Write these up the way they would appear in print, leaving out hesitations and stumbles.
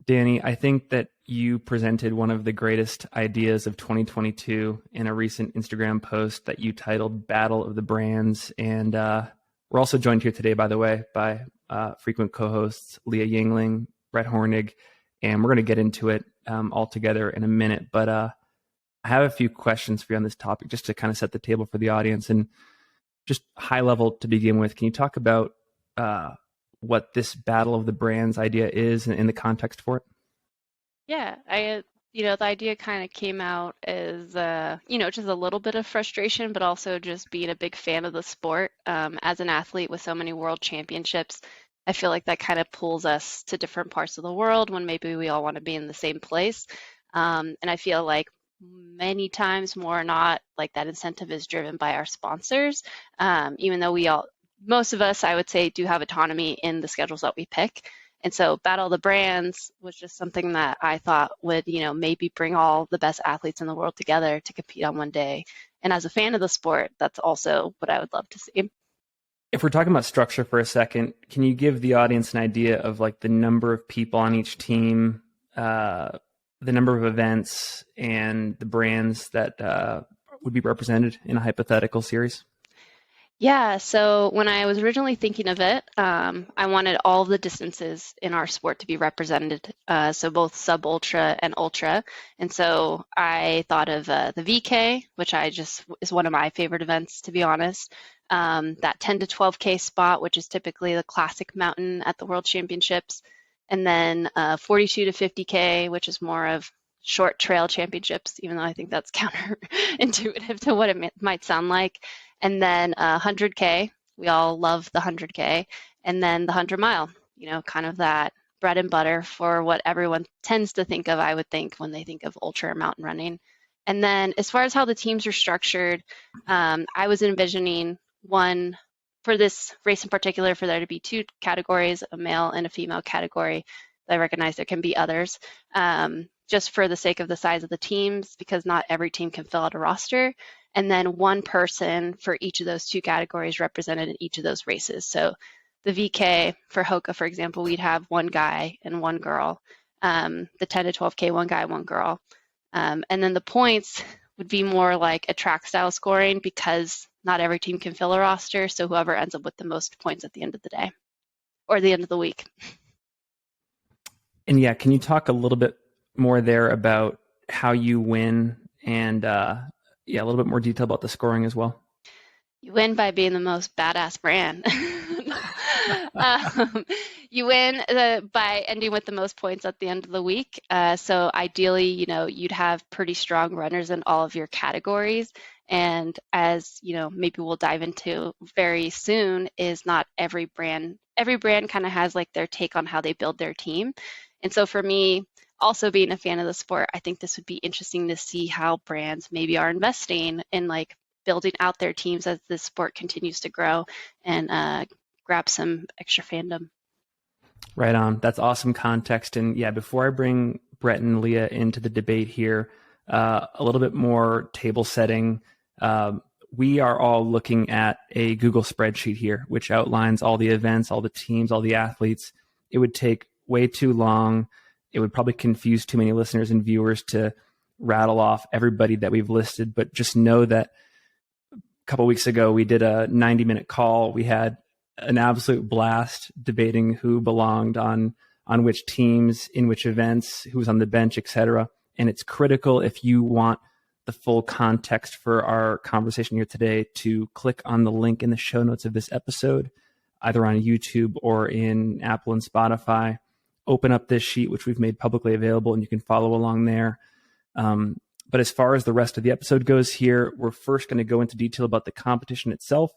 Dani, I think that you presented one of the greatest ideas of 2022 in a recent Instagram post that you titled Battle of the Brands. And we're also joined here today, by the way, by frequent co-hosts Leah Yingling, Brett Hornig, and we're going to get into it all together in a minute. But I have a few questions for you on this topic just to kind of set the table for the audience. And just high level to begin with, can you talk about what this Battle of the Brands idea is and in the context for it? Yeah, the idea kind of came out as, just a little bit of frustration, but also just being a big fan of the sport. As an athlete with so many world championships, I feel like that kind of pulls us to different parts of the world when maybe we all want to be in the same place. And I feel like many times more or not, like that incentive is driven by our sponsors, even though most of us, I would say, do have autonomy in the schedules that we pick. And so Battle of the Brands was just something that I thought would, maybe bring all the best athletes in the world together to compete on one day. And as a fan of the sport, that's also what I would love to see. If we're talking about structure for a second, can you give the audience an idea of like the number of people on each team, the number of events, and the brands that would be represented in a hypothetical series? Yeah, so when I was originally thinking of it, I wanted all the distances in our sport to be represented, so both sub-ultra and ultra. And so I thought of the VK, which is one of my favorite events, to be honest. That 10 to 12K spot, which is typically the classic mountain at the World Championships. And then 42 to 50K, which is more of short trail championships, even though I think that's counterintuitive to what it might sound like. And then 100K, we all love the 100K, and then the 100 mile, kind of that bread and butter for what everyone tends to think of, I would think, when they think of ultra or mountain running. And then as far as how the teams are structured, I was envisioning one for this race in particular, for there to be two categories, a male and a female category. I recognize there can be others, just for the sake of the size of the teams, because not every team can fill out a roster. And then one person for each of those two categories represented in each of those races. So the VK for Hoka, for example, we'd have one guy and one girl. The 10 to 12K, one guy, one girl. And then the points would be more like a track style scoring, because not every team can fill a roster. So whoever ends up with the most points at the end of the day or the end of the week. And yeah, can you talk a little bit more there about how you win and a little bit more detail about the scoring as well? You win by being the most badass brand. You win by ending with the most points at the end of the week. So ideally, you'd have pretty strong runners in all of your categories. And as maybe we'll dive into very soon, is not every brand kind of has like their take on how they build their team. And so for me, also being a fan of the sport, I think this would be interesting to see how brands maybe are investing in like building out their teams as this sport continues to grow and grab some extra fandom. Right on. That's awesome context. And yeah, before I bring Brett and Leah into the debate here, a little bit more table setting. We are all looking at a Google spreadsheet here, which outlines all the events, all the teams, all the athletes. It would take way too long. It would probably confuse too many listeners and viewers to rattle off everybody that we've listed, but just know that a couple of weeks ago, we did a 90-minute call. We had an absolute blast debating who belonged on which teams, in which events, who was on the bench, etc. And it's critical, if you want the full context for our conversation here today, to click on the link in the show notes of this episode, either on YouTube or in Apple and Spotify. Open up this sheet, which we've made publicly available, and you can follow along there. But as far as the rest of the episode goes here, we're first going to go into detail about the competition itself.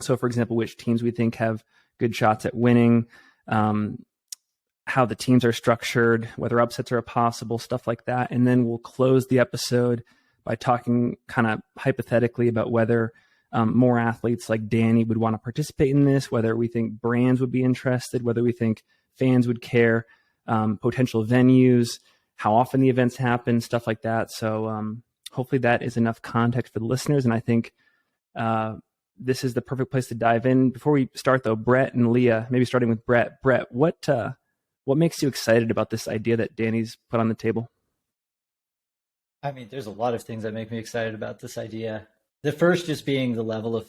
So, for example, which teams we think have good shots at winning, how the teams are structured, whether upsets are possible, stuff like that. And then we'll close the episode by talking kind of hypothetically about whether more athletes like Dani would want to participate in this, whether we think brands would be interested, whether we think fans would care, potential venues, how often the events happen, stuff like that. So hopefully that is enough context for the listeners. And I think this is the perfect place to dive in. Before we start, though, Brett and Leah, maybe starting with Brett. Brett, what What makes you excited about this idea that Dani's put on the table? I mean, there's a lot of things that make me excited about this idea. The first just being the level of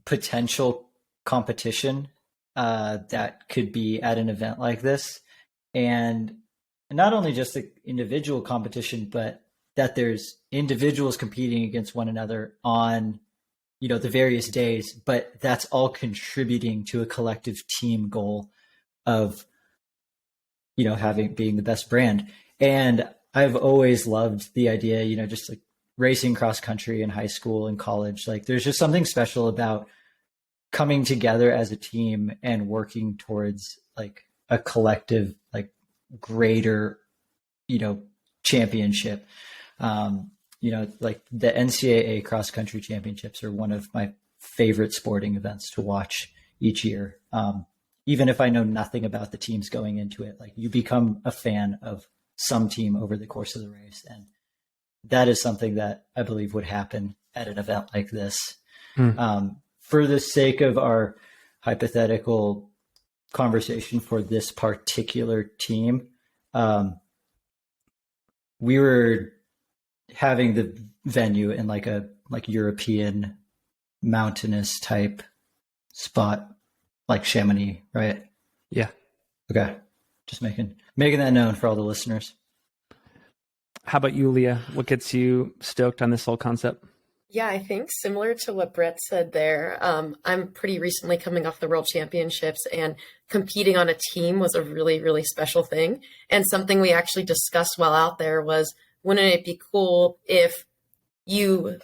potential competition that could be at an event like this. And not only just the individual competition, but that there's individuals competing against one another on, the various days, but that's all contributing to a collective team goal of, being the best brand. And I've always loved the idea, just like racing cross country in high school and college. Like there's just something special about coming together as a team and working towards like a collective, like greater, championship. Like the NCAA cross country championships are one of my favorite sporting events to watch each year. Even if I know nothing about the teams going into it, like you become a fan of some team over the course of the race. And that is something that I believe would happen at an event like this. For the sake of our hypothetical conversation for this particular team, we were having the venue in like European mountainous type spot, like Chamonix, right? Yeah. Okay. Just making that known for all the listeners. How about you, Leah? What gets you stoked on this whole concept? Yeah, I think similar to what Brett said there, I'm pretty recently coming off the World Championships, and competing on a team was a really, really special thing. And something we actually discussed while out there was, wouldn't it be cool if you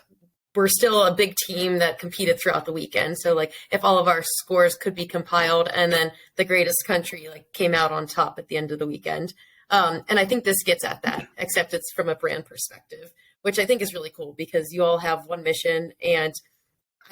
were still a big team that competed throughout the weekend? So like if all of our scores could be compiled and then the greatest country like came out on top at the end of the weekend. And I think this gets at that, except it's from a brand perspective, which I think is really cool because you all have one mission. And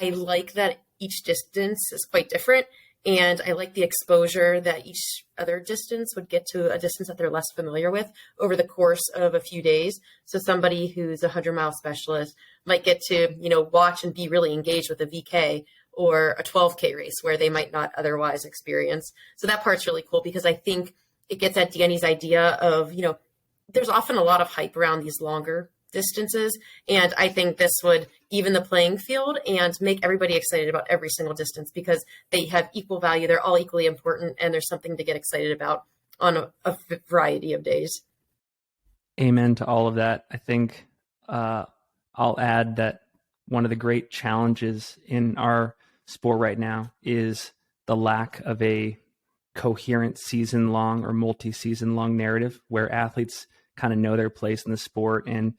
I like that each distance is quite different. And I like the exposure that each other distance would get to a distance that they're less familiar with over the course of a few days. So somebody who's a 100-mile specialist might get to, watch and be really engaged with a VK or a 12K race where they might not otherwise experience. So that part's really cool because I think it gets at Dani's idea of, there's often a lot of hype around these longer distances. And I think this would even the playing field and make everybody excited about every single distance because they have equal value. They're all equally important. And there's something to get excited about on a variety of days. Amen to all of that. I think I'll add that one of the great challenges in our sport right now is the lack of a coherent season-long or multi-season-long narrative where athletes kind of know their place in the sport and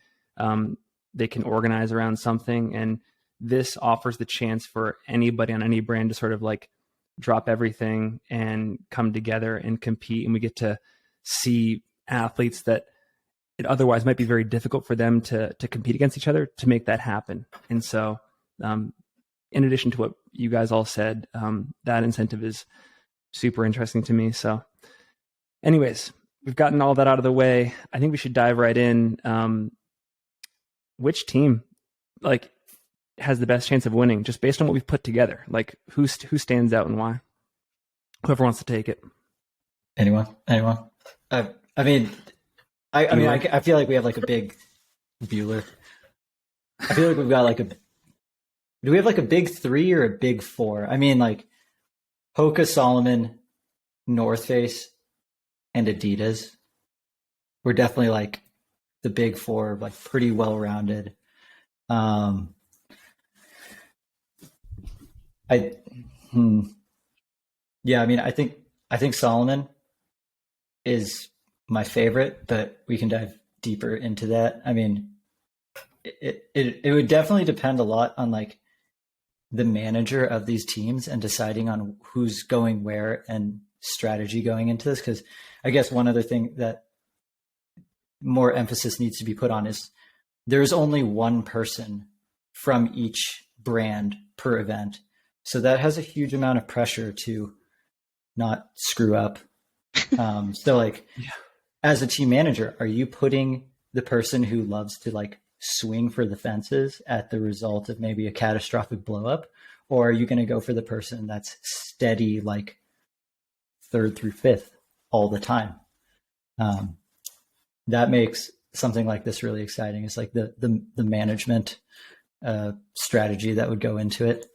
they can organize around something. And this offers the chance for anybody on any brand to sort of like drop everything and come together and compete. And we get to see athletes that it otherwise might be very difficult for them to compete against each other to make that happen. And so in addition to what you guys all said, that incentive is super interesting to me. So anyways, we've gotten all that out of the way. I think we should dive right in. Which team like has the best chance of winning just based on what we've put together? Like who stands out and why? Whoever wants to take it. Anyone? I feel like we have like a big Bueller. I feel like we've got like do we have like a big three or a big four? I mean, like Hoka, Salomon, North Face, and Adidas. We're definitely like the big four, like pretty well-rounded. Yeah, I mean, I think Salomon is my favorite, but we can dive deeper into that. I mean, it would definitely depend a lot on like the manager of these teams and deciding on who's going where and strategy going into this. Because I guess one other thing that more emphasis needs to be put on is there's only one person from each brand per event. So that has a huge amount of pressure to not screw up. So like as a team manager, are you putting the person who loves to like swing for the fences at the result of maybe a catastrophic blow up? Or are you going to go for the person that's steady, like third through fifth? all the time. That makes something like this really exciting. It's like the management strategy that would go into it.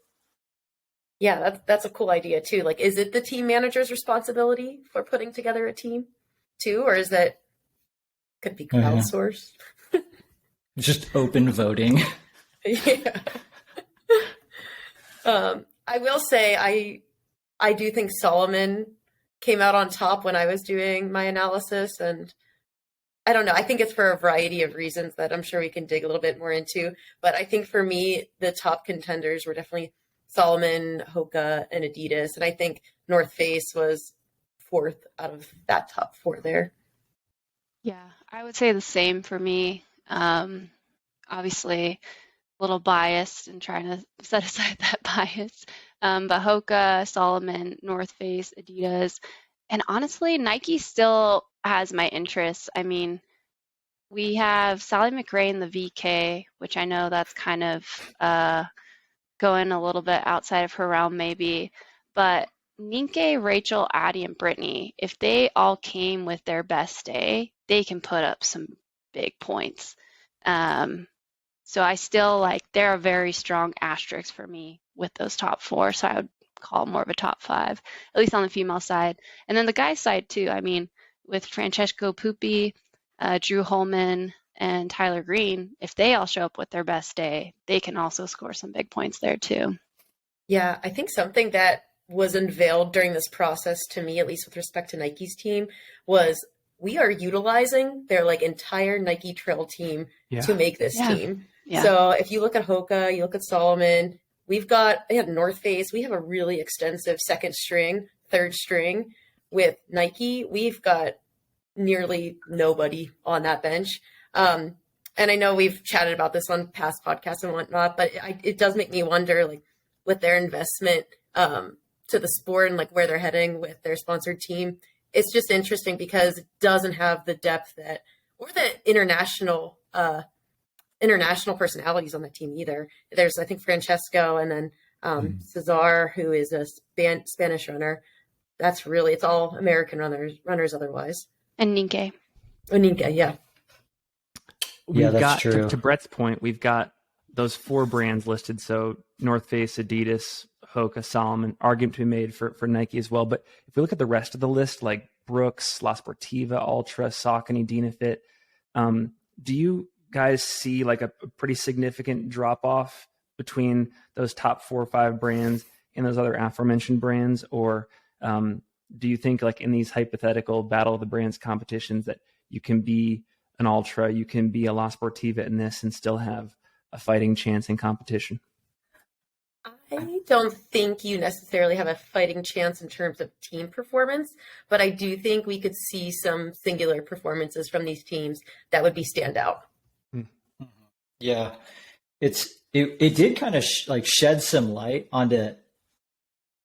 Yeah, that's a cool idea too. Like, is it the team manager's responsibility for putting together a team too, or is that could be crowdsourced? Just open voting. Yeah. I will say I do think Salomon came out on top when I was doing my analysis, and I don't know. I think it's for a variety of reasons that I'm sure we can dig a little bit more into. But I think for me, the top contenders were definitely Salomon, Hoka, and Adidas. And I think North Face was fourth out of that top four there. Yeah, I would say the same for me. Obviously, a little biased and trying to set aside that bias. But Hoka, Salomon, North Face, Adidas, and honestly, Nike still has my interest. I mean, we have Sally McRae in the VK, which I know that's kind of going a little bit outside of her realm maybe, but Ninke, Rachel, Addie, and Brittany, if they all came with their best day, they can put up some big points. So I still like, they're a very strong asterisk for me with those top four. So I would call it more of a top five, at least on the female side. And then the guy side too. I mean, with Francesco Pupi, Drew Holman, and Tyler Green, if they all show up with their best day, they can also score some big points there too. Yeah, I think something that was unveiled during this process to me, at least with respect to Nike's team, was we are utilizing their like entire Nike Trail team to make this team. Yeah. So if you look at Hoka, you look at Salomon, we have North Face, we have a really extensive second string, third string. With Nike, we've got nearly nobody on that bench. And I know we've chatted about this on past podcasts and whatnot, but it does make me wonder, like, with their investment to the sport and like where they're heading with their sponsored team, it's just interesting because it doesn't have the depth that, or the international personalities on the team either. There's, I think, Francesco and then Cesar, who is a Spanish runner. That's really, it's all American runners otherwise. And Ninke. Oh, Ninke, yeah. We've got, true. To Brett's point, we've got those four brands listed. So North Face, Adidas, Hoka, Salomon, argument to be made for Nike as well. But if we look at the rest of the list, like Brooks, La Sportiva, Ultra, Saucony, Dynafit, do you guys see like a pretty significant drop off between those top 4 or 5 brands and those other aforementioned brands? Or do you think like in these hypothetical battle of the brands competitions that you can be an Ultra, you can be a La Sportiva in this and still have a fighting chance in competition? I don't think you necessarily have a fighting chance in terms of team performance, but I do think we could see some singular performances from these teams that would be standout. Yeah, it did kind of shed some light onto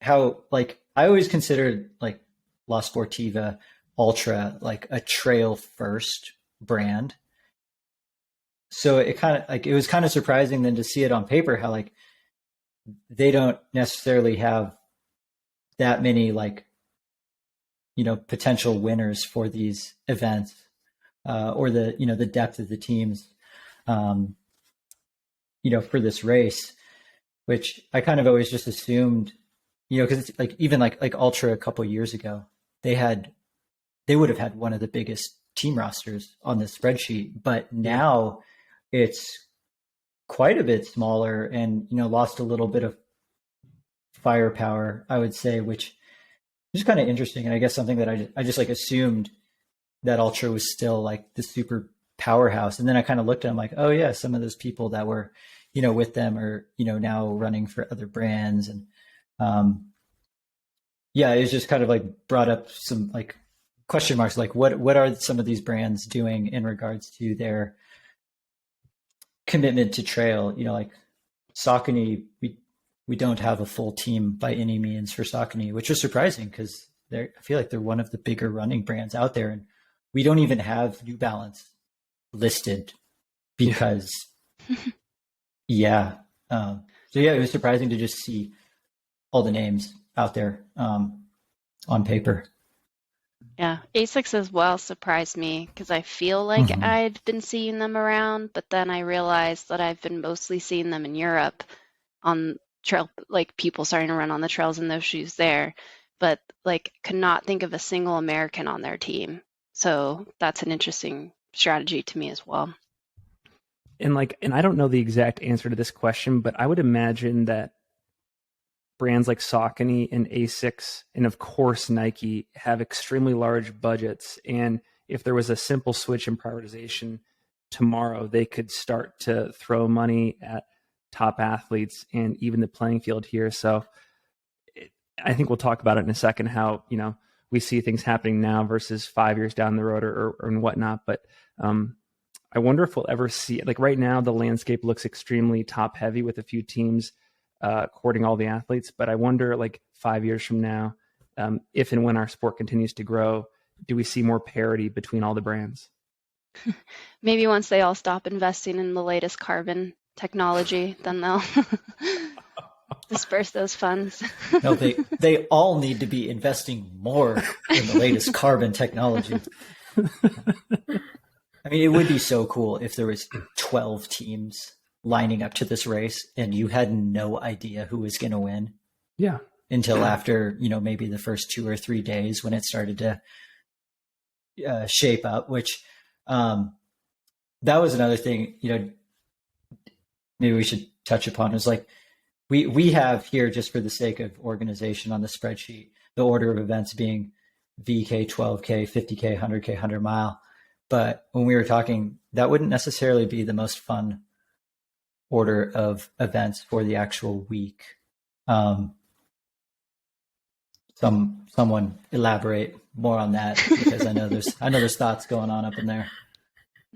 how, like, I always considered like La Sportiva Ultra like a trail first brand. So it was kind of surprising then to see it on paper how like they don't necessarily have that many like, you know, potential winners for these events or the, you know, the depth of the teams, you know, for this race, which I kind of always just assumed, you know, because it's like even like Ultra a couple of years ago, they would have had one of the biggest team rosters on the spreadsheet, but now it's quite a bit smaller and, you know, lost a little bit of firepower, I would say, which is kind of interesting. And I guess something that I just like assumed that Ultra was still like the super powerhouse. And then I kind of looked at them like, oh yeah, some of those people that were, you know, with them are, you know, now running for other brands. And yeah, it was just kind of like brought up some like question marks, like what are some of these brands doing in regards to their commitment to trail? You know, like Saucony, we don't have a full team by any means for Saucony, which was surprising because I feel like they're one of the bigger running brands out there, and we don't even have New Balance listed because yeah. So yeah, it was surprising to just see all the names out there on paper. Yeah, Asics as well surprised me because I feel like I'd been seeing them around, but then I realized that I've been mostly seeing them in Europe on trail, like people starting to run on the trails in those shoes there, but like could not think of a single American on their team. So that's an interesting strategy to me as well. And I don't know the exact answer to this question, but I would imagine that brands like Saucony and Asics and of course Nike have extremely large budgets. And if there was a simple switch in prioritization tomorrow, they could start to throw money at top athletes and even the playing field here. So I think we'll talk about it in a second, how, we see things happening now versus 5 years down the road or and whatnot. But I wonder if we'll ever see, like right now, the landscape looks extremely top heavy with a few teams courting all the athletes. But I wonder, like 5 years from now, if and when our sport continues to grow, do we see more parity between all the brands? Maybe once they all stop investing in the latest carbon technology, then they'll disperse those funds. No, they all need to be investing more in the latest carbon technology. I mean, it would be so cool if there was 12 teams lining up to this race and you had no idea who was going to win. Yeah. Until after, maybe the first 2 or 3 days when it started to shape up, which that was another thing, maybe we should touch upon is like, we have here, just for the sake of organization on the spreadsheet, the order of events being VK, 12K, 50K, 100K, 100 mile. But when we were talking, that wouldn't necessarily be the most fun order of events for the actual week. Someone elaborate more on that, because I know there's thoughts going on up in there.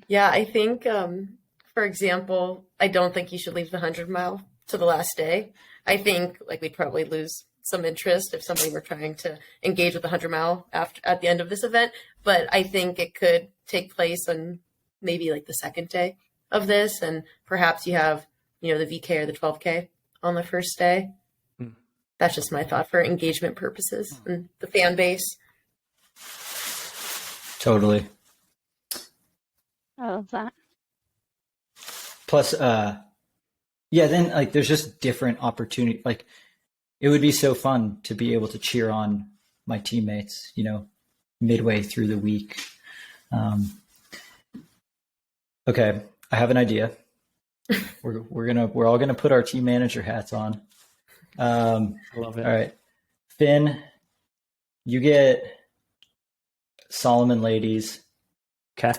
Yeah, I think, for example, I don't think you should leave the 100 mile to the last day. I think like we'd probably lose some interest if somebody were trying to engage with the 100 mile at the end of this event. But I think it could take place on maybe like the second day of this, and perhaps you have, the VK or the 12K on the first day. That's just my thought for engagement purposes and the fan base. Totally. I love that. Plus, then like there's just different opportunity. Like it would be so fun to be able to cheer on my teammates, midway through the week. Okay, I have an idea. We're all gonna put our team manager hats on. I love it. All right, Finn, you get Salomon ladies. Okay.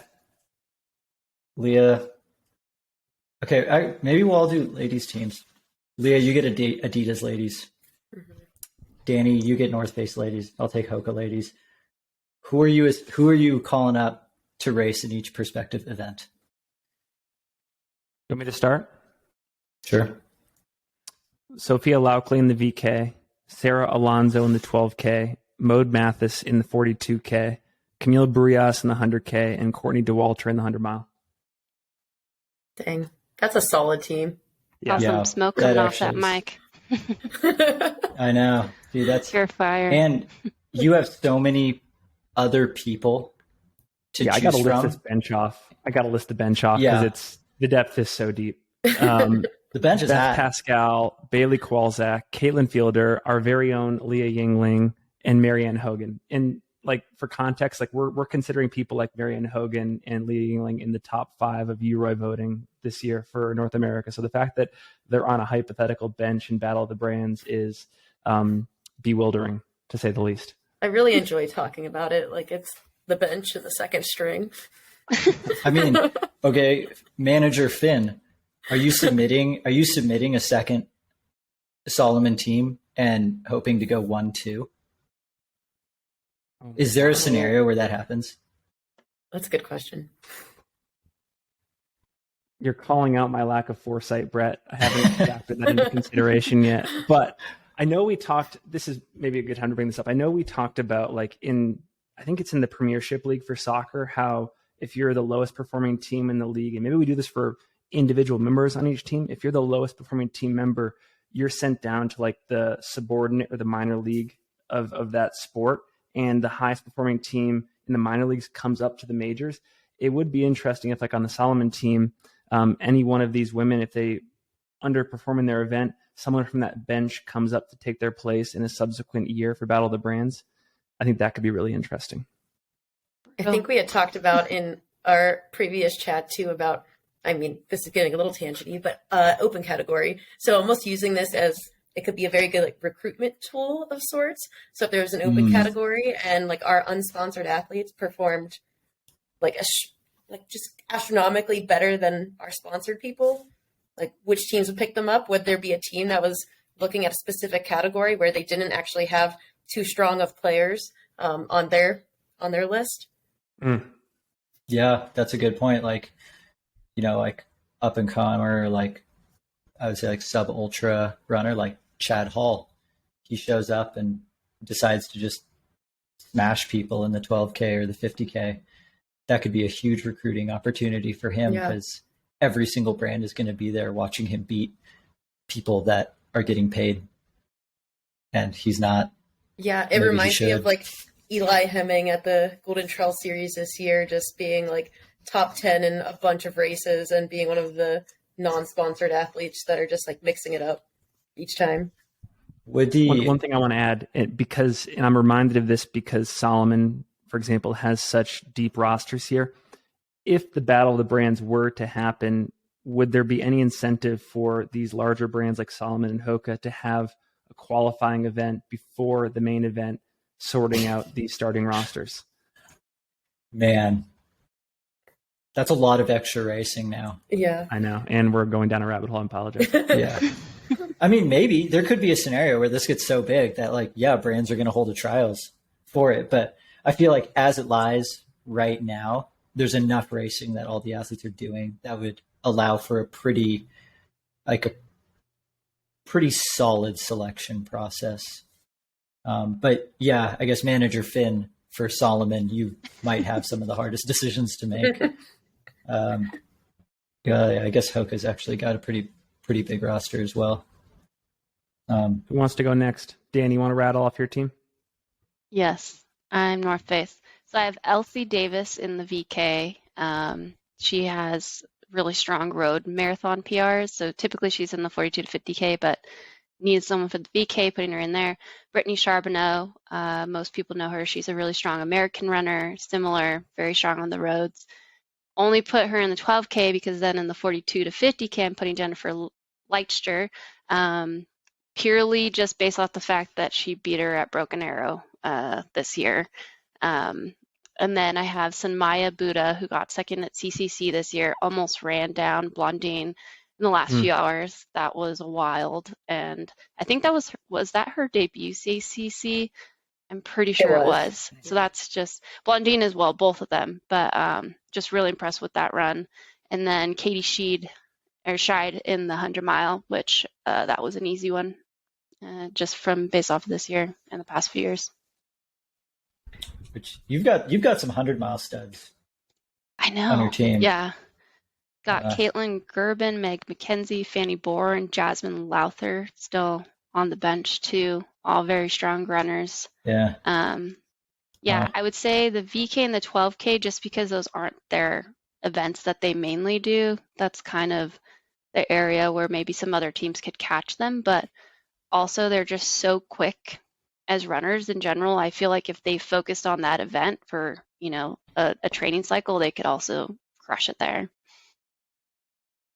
Leah. Okay, maybe we'll all do ladies teams. Leah, you get Adidas ladies. Mm-hmm. Dani, you get North Face ladies. I'll take Hoka ladies. Who are you calling up to race in each prospective event? You want me to start? Sure. Sophia Laukley in the VK, Sarah Alonso in the 12K, Maude Mathis in the 42K, Camille Burias in the 100K, and Courtney DeWalter in the 100 mile. Dang, that's a solid team. Yeah. Awesome smoke coming off that mic. I know, dude. That's pure fire. And you have so many other people to choose from. I got to list this bench off. Because the depth is so deep. The bench is Beth hot. Pascal, Bailey Kwalzak, Caitlin Fielder, our very own Leah Yingling, and Marianne Hogan. And like for context, like we're considering people like Marianne Hogan and Leah Yingling in the top 5 of UROY voting this year for North America. So the fact that they're on a hypothetical bench in Battle of the Brands is bewildering, to say the least. I really enjoy talking about it. Like it's the bench and the second string. I mean, okay, manager Finn, are you submitting a second Salomon team and hoping to go 1-2? Is there a scenario where that happens? That's a good question. You're calling out my lack of foresight, Brett. I haven't factored that into consideration yet. But I know we talked, this is maybe a good time to bring this up. I know we talked about I think it's in the Premiership League for soccer, how if you're the lowest performing team in the league, and maybe we do this for individual members on each team, if you're the lowest performing team member, you're sent down to like the subordinate or the minor league of that sport. and the highest performing team in the minor leagues comes up to the majors. It would be interesting if, like on the Salomon team, any one of these women, if they underperform in their event, someone from that bench comes up to take their place in a subsequent year for Battle of the Brands. I think that could be really interesting. I think we had talked about in our previous chat too about, I mean, this is getting a little tangent-y, but open category. So almost using this as, it could be a very good like recruitment tool of sorts. So if there was an open category and like our unsponsored athletes performed like just astronomically better than our sponsored people, like which teams would pick them up? Would there be a team that was looking at a specific category where they didn't actually have too strong of players on their list? Yeah, that's a good point. Like, you know, like up and comer, like I would say like sub ultra runner, like Chad Hall, he shows up and decides to just smash people in the 12K or the 50K. That could be a huge recruiting opportunity for him because every single brand is going to be there watching him beat people that are getting paid. And he's not. Yeah, it reminds me of like Eli Hemming at the Golden Trail Series this year, just being like top 10 in a bunch of races and being one of the non-sponsored athletes that are just like mixing it up each time. One thing I want to add, and I'm reminded of this because Salomon, for example, has such deep rosters here. If the Battle of the Brands were to happen, would there be any incentive for these larger brands like Salomon and Hoka to have a qualifying event before the main event, sorting out these starting rosters? Man, that's a lot of extra racing now. Yeah, I know. And we're going down a rabbit hole. I apologize. Yeah. I mean, maybe there could be a scenario where this gets so big that like, yeah, brands are going to hold the trials for it. But I feel like as it lies right now, there's enough racing that all the athletes are doing that would allow for a pretty solid selection process. But yeah, I guess Manager Finn for Salomon, you might have some of the hardest decisions to make. Yeah, I guess Hoka's actually got a pretty big roster as well. Who wants to go next? Dan, you want to rattle off your team? Yes, I'm North Face. So I have Elsie Davis in the VK. She has really strong road marathon PRs. So typically she's in the 42 to 50K, but needs someone for the VK, putting her in there. Brittany Charbonneau, most people know her. She's a really strong American runner, similar, very strong on the roads. Only put her in the 12K because then in the 42 to 50K, I'm putting Jennifer Leichter, purely just based off the fact that she beat her at Broken Arrow this year. And then I have Sanmaya Buddha, who got second at CCC this year, almost ran down Blondine in the last few hours. That was wild. And I think that was that her debut CCC? I'm pretty sure it was. So that's just Blondine as well, both of them. But just really impressed with that run. And then Katie Scheid in the 100 mile, which that was an easy one, just from based off of this year and the past few years. Which you've got some 100-mile studs. I know. On your team. Yeah. Got Caitlin Gerben, Meg McKenzie, Fanny Bohr, and Jasmine Lowther still on the bench too. All very strong runners. Yeah. I would say the VK and the 12K, just because those aren't their events that they mainly do, that's kind of the area where maybe some other teams could catch them. But also they're just so quick as runners in general. I feel like if they focused on that event for, a training cycle, they could also crush it there.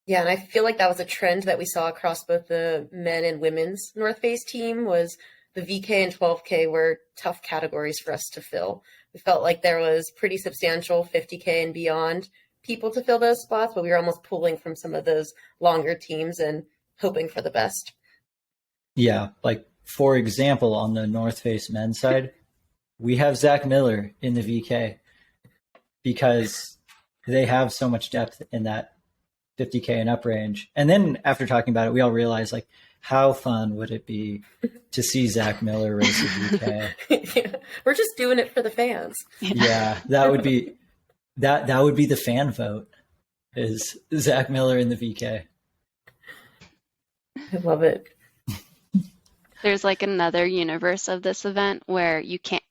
Yeah, and I feel like that was a trend that we saw across both the men and women's North Face team. Was the VK and 12K were tough categories for us to fill. We felt like there was pretty substantial 50K and beyond people to fill those spots, but we were almost pulling from some of those longer teams and hoping for the best. Yeah, like for example, on the North Face men's side, we have Zach Miller in the VK because they have so much depth in that 50K and up range. And then after talking about it, we all realized like how fun would it be to see Zach Miller race a VK? Yeah, we're just doing it for the fans. Yeah, that would be the fan vote, is Zach Miller in the VK. I love it. There's like another universe of this event where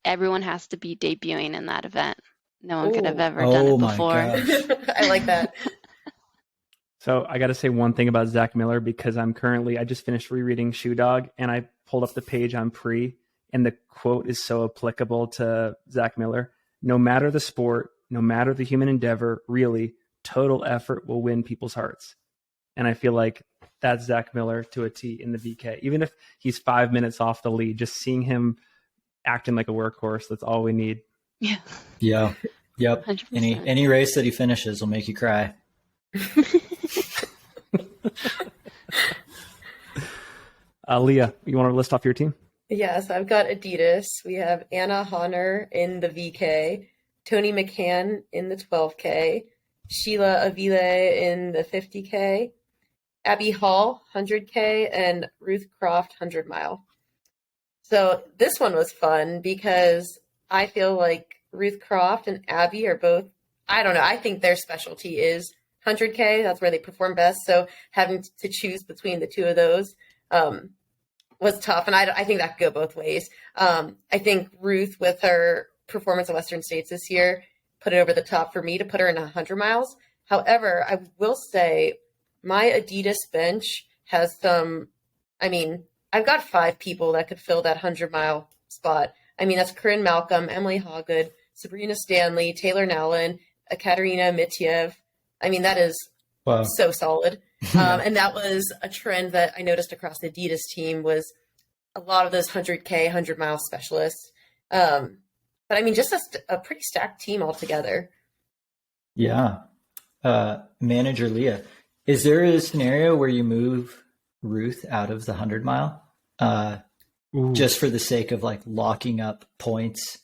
everyone has to be debuting in that event. No one could have Ooh. ever done Oh it my before. gosh. I like that. So I got to say one thing about Zach Miller, because I just finished rereading Shoe Dog, and I pulled up the page on Pre, and the quote is so applicable to Zach Miller. No matter the sport, no matter the human endeavor, really, total effort will win people's hearts. And I feel like that's Zach Miller to a T in the VK. Even if he's 5 minutes off the lead, just seeing him acting like a workhorse, that's all we need. Yeah. Yeah. Yep. 100%. Any race that he finishes will make you cry. Leah, you want to list off your team? Yes, I've got Adidas. We have Anna Honor in the VK, Tony McCann in the 12K, Sheila Avile in the 50K, Abby Hall 100K, and Ruth Croft 100 mile. So this one was fun because I feel like Ruth Croft and Abby are both, I don't know, I think their specialty is 100K. That's where they perform best. So having to choose between the two of those was tough. And I think that could go both ways. I think Ruth, with her performance at Western States this year, put it over the top for me to put her in 100 miles. However, I will say my Adidas bench has I've got 5 people that could fill that 100-mile spot. I mean, that's Corinne Malcolm, Emily Hawgood, Sabrina Stanley, Taylor Nowlin, Katerina Mityev. I mean, that is so solid. And that was a trend that I noticed across the Adidas team, was a lot of those 100K, 100-mile specialists. But I mean, just a pretty stacked team altogether. Yeah. Manager Leah, is there a scenario where you move Ruth out of the 100-mile just for the sake of like locking up points?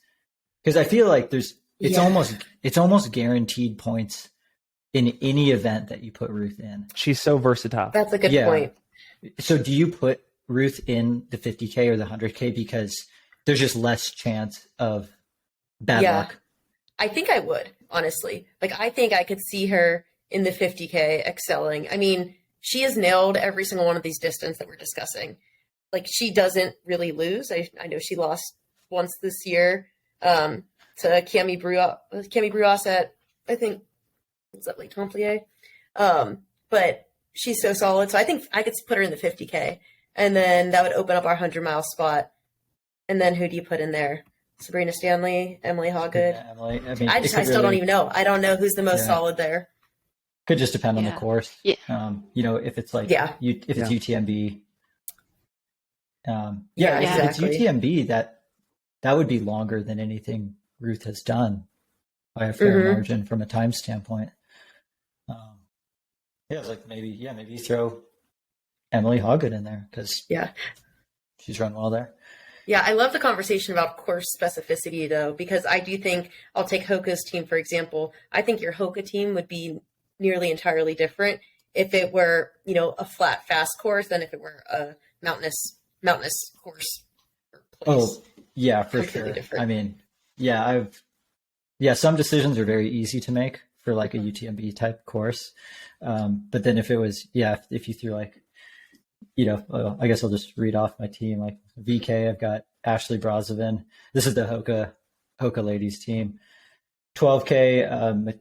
Because I feel like it's almost guaranteed points in any event that you put Ruth in. She's so versatile. That's a good point. So do you put Ruth in the 50K or the 100K because there's just less chance of bad luck? I think I would, honestly. Like, I think I could see her in the 50K excelling. I mean, she has nailed every single one of these distance that we're discussing. Like, she doesn't really lose. I know she lost once this year to Cami Bruas at, I think, what's that, Lake Templier? But she's so solid. So I think I could put her in the 50K. And then that would open up our 100-mile spot. And then who do you put in there? Sabrina Stanley, Emily Hawgood. Yeah, Emily. I mean, I still don't even know. I don't know who's the most solid there. Could just depend on the course. Yeah. If it's like if it's UTMB. Exactly. If it's UTMB, that would be longer than anything Ruth has done by a fair margin from a time standpoint. It's like maybe you throw Emily Hawgood in there because she's run well there. Yeah, I love the conversation about course specificity, though, because I do think, I'll take Hoka's team, for example. I think your Hoka team would be nearly entirely different if it were, a flat, fast course than if it were a mountainous course or place. Oh, yeah, for sure. Different. I mean, some decisions are very easy to make for like a UTMB type course. But then if it was, if you threw like, I guess I'll just read off my team. Like VK, I've got Ashley Brozovin. This is the Hoka ladies team. 12K,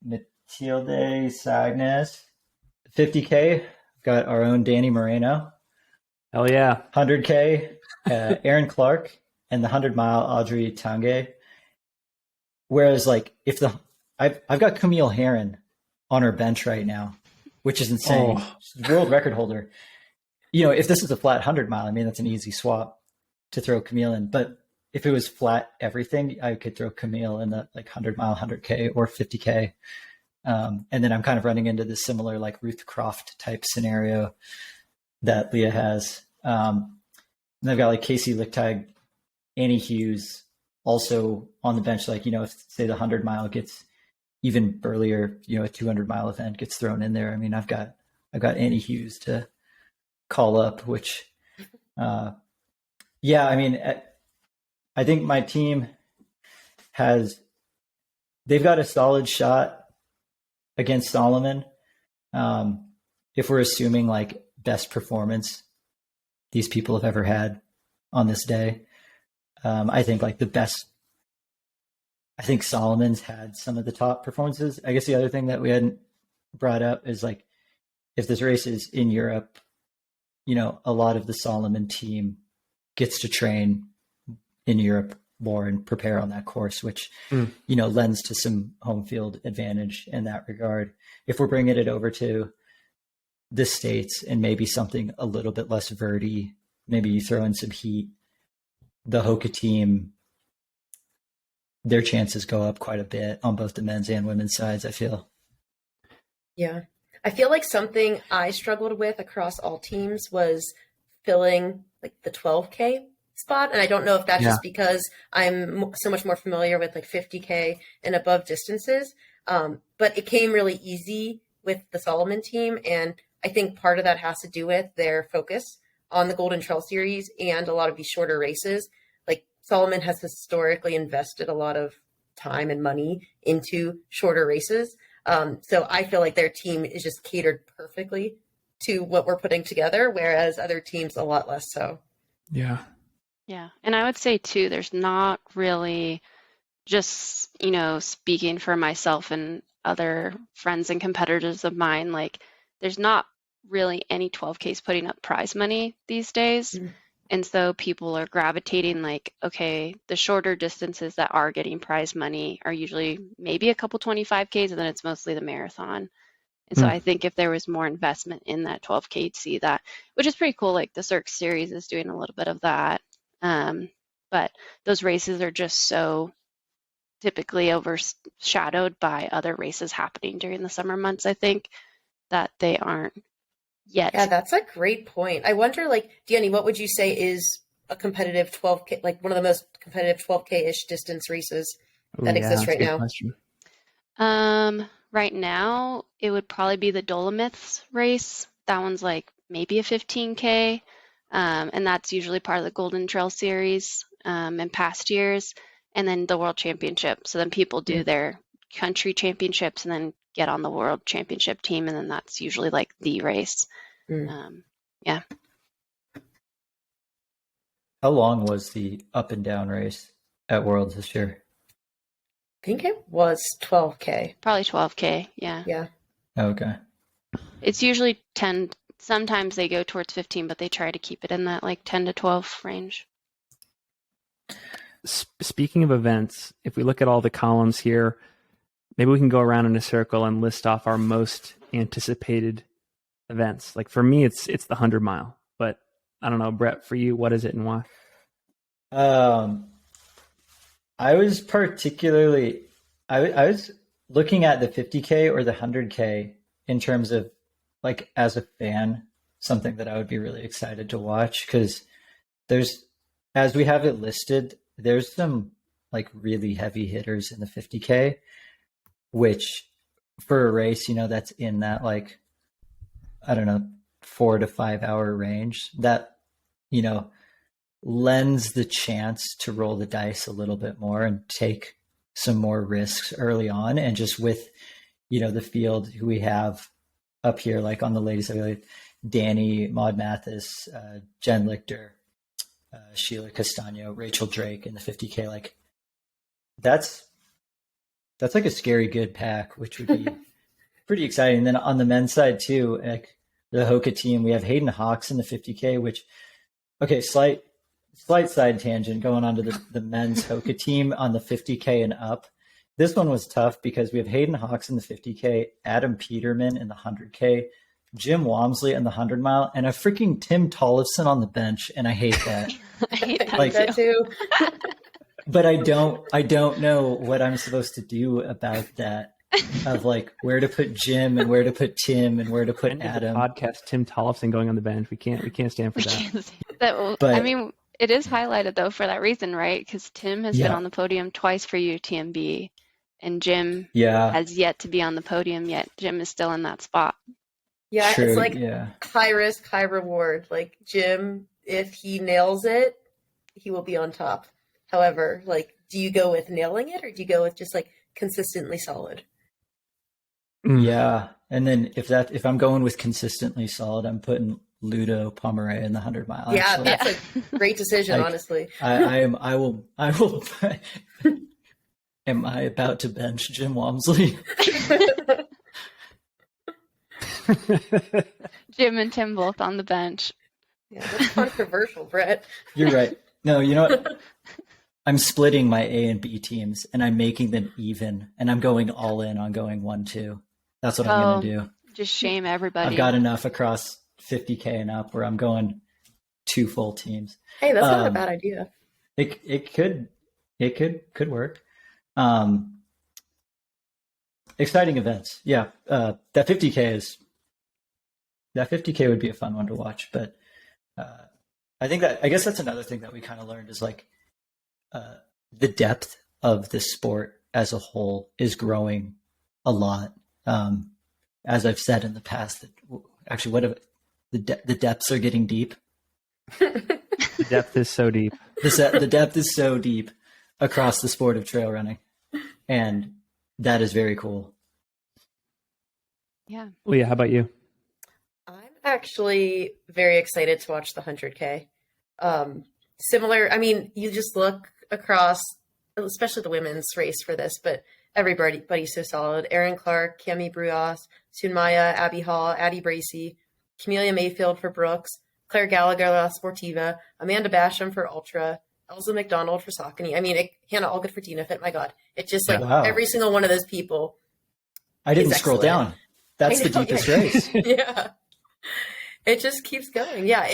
Matilde Sagnes. 50K, I've got our own Dani Moreno. Hell yeah. 100K, Aaron Clark, and the 100-mile Audrey Tanguay. Whereas like I've got Camille Herron on her bench right now, which is insane. She's the world record holder. If this is a flat 100-mile, I mean, that's an easy swap to throw Camille in. But if it was flat everything, I could throw Camille in the like 100-mile, 100K or 50K. And then I'm kind of running into this similar like Ruth Croft type scenario that Leah has. And I've got like Casey Lichtag, Annie Hughes also on the bench. Like, if say the 100-mile gets even burlier, a 200-mile event gets thrown in there. I mean, I've got Annie Hughes to call up, which, I mean, I think my team they've got a solid shot against Salomon. If we're assuming like best performance these people have ever had on this day. I think like the best, I think Solomon's had some of the top performances. I guess the other thing that we hadn't brought up is like, if this race is in Europe, you know, a lot of the Salomon team gets to train in Europe more and prepare on that course, which, you know, lends to some home field advantage in that regard. If we're bringing it over to the States and maybe something a little bit less verty, maybe you throw in some heat, the Hoka team, their chances go up quite a bit on both the men's and women's sides, I feel. Yeah. I feel like something I struggled with across all teams was filling like the 12K spot. And I don't know if that's just because I'm so much more familiar with like 50K and above distances. But it came really easy with the Salomon team. And I think part of that has to do with their focus on the Golden Trail Series and a lot of these shorter races. Like Salomon has historically invested a lot of time and money into shorter races. So I feel like their team is just catered perfectly to what we're putting together, whereas other teams a lot less so. Yeah. Yeah. And I would say too, there's not really, just, you know, speaking for myself and other friends and competitors of mine, like there's not really any 12Ks putting up prize money these days. Mm-hmm. And so people are gravitating like, okay, the shorter distances that are getting prize money are usually maybe a couple 25Ks, and then it's mostly the marathon. And so I think if there was more investment in that 12K, you'd see that, which is pretty cool. Like the Cirque Series is doing a little bit of that. But those races are just so typically overshadowed by other races happening during the summer months, I think, that they aren't yet. Yeah, that's a great point. I wonder, like, Dani, what would you say is a competitive 12K, like one of the most competitive 12K-ish distance races that exist right now? Right now, it would probably be the Dolomites race. That one's like maybe a 15K. And that's usually part of the Golden Trail Series in past years. And then the World Championship. So then people do their country championships and then get on the World Championship team. And then that's usually like the race. Yeah. How long was the up and down race at Worlds this year? I think it was 12K. Probably 12K. Yeah. Yeah. Okay. It's usually 10. Sometimes they go towards 15, but they try to keep it in that like 10 to 12 range. Speaking of events, if we look at all the columns here, maybe we can go around in a circle and list off our most anticipated events. Like for me, it's the 100 mile, but I don't know, Brett, for you, what is it and why? I was particularly, I was looking at the 50K or the 100K in terms of like as a fan, something that I would be really excited to watch, because there's, as we have it listed, there's some like really heavy hitters in the 50K, which for a race, you know, that's in that like, I don't know, 4 to 5 hour range, that, you know, lends the chance to roll the dice a little bit more and take some more risks early on. And just with, you know, the field who we have up here, like on the ladies, like Dani, Maud Mathis, Jen Lichter, Sheila Castano, Rachel Drake in the 50K, like that's like a scary good pack, which would be pretty exciting. And then on the men's side too, like the Hoka team, we have Hayden Hawks in the 50K, which, okay, slight side tangent going on to the men's Hoka team on the 50K and up. This one was tough because we have Hayden Hawks in the 50K, Adam Peterman in the 100K, Jim Walmsley in the 100 mile, and a freaking Tim Tollefson on the bench. And I hate that. I hate that like, too. But I don't know what I'm supposed to do about that, of like where to put Jim and where to put Tim and where to put Adam. Podcast Tim Tollefson going on the bench. We can't stand for that. But, I mean, it is highlighted though for that reason, right? Because Tim has been on the podium twice for UTMB, and Jim has yet to be on the podium yet. Jim is still in that spot. Yeah, True, it's like high risk, high reward. Like Jim, if he nails it, he will be on top. However, like, do you go with nailing it or do you go with just like consistently solid? Yeah. And then if I'm going with consistently solid, I'm putting Ludo Pomeray in the 100-mile. Yeah, actually. that's a great decision, honestly. I will. Am I about to bench Jim Walmsley? Jim and Tim both on the bench. Yeah, that's controversial, Brett. You're right. No, you know what? I'm splitting my A and B teams, and I'm making them even, and I'm going all in on going 1-2. That's what I'm going to do. Just shame everybody. I've got enough across 50K and up where I'm going 2 full teams. Hey, that's not a bad idea. It could work. Exciting events. Yeah. That 50K would be a fun one to watch, but I guess that's another thing that we kind of learned is like the depth of the sport as a whole is growing a lot. As I've said in the past, the depths are getting deep. The depth is so deep. The depth is so deep across the sport of trail running, and that is very cool. Yeah. Leah, how about you? I'm actually very excited to watch the 100K. Similar, I mean, you just look across, especially the women's race for this, but everybody's so solid. Erin Clark, Cami Bruas, Sunmaya, Abby Hall, Addie Bracey, Camelia Mayfield for Brooks, Claire Gallagher La Sportiva, Amanda Basham for Ultra, Elsa McDonald for Saucony. I mean, Hannah Allgood for Tina-Fit. My God, it's just like every single one of those people. I didn't scroll down. That's the deepest race. Yeah. It just keeps going. Yeah,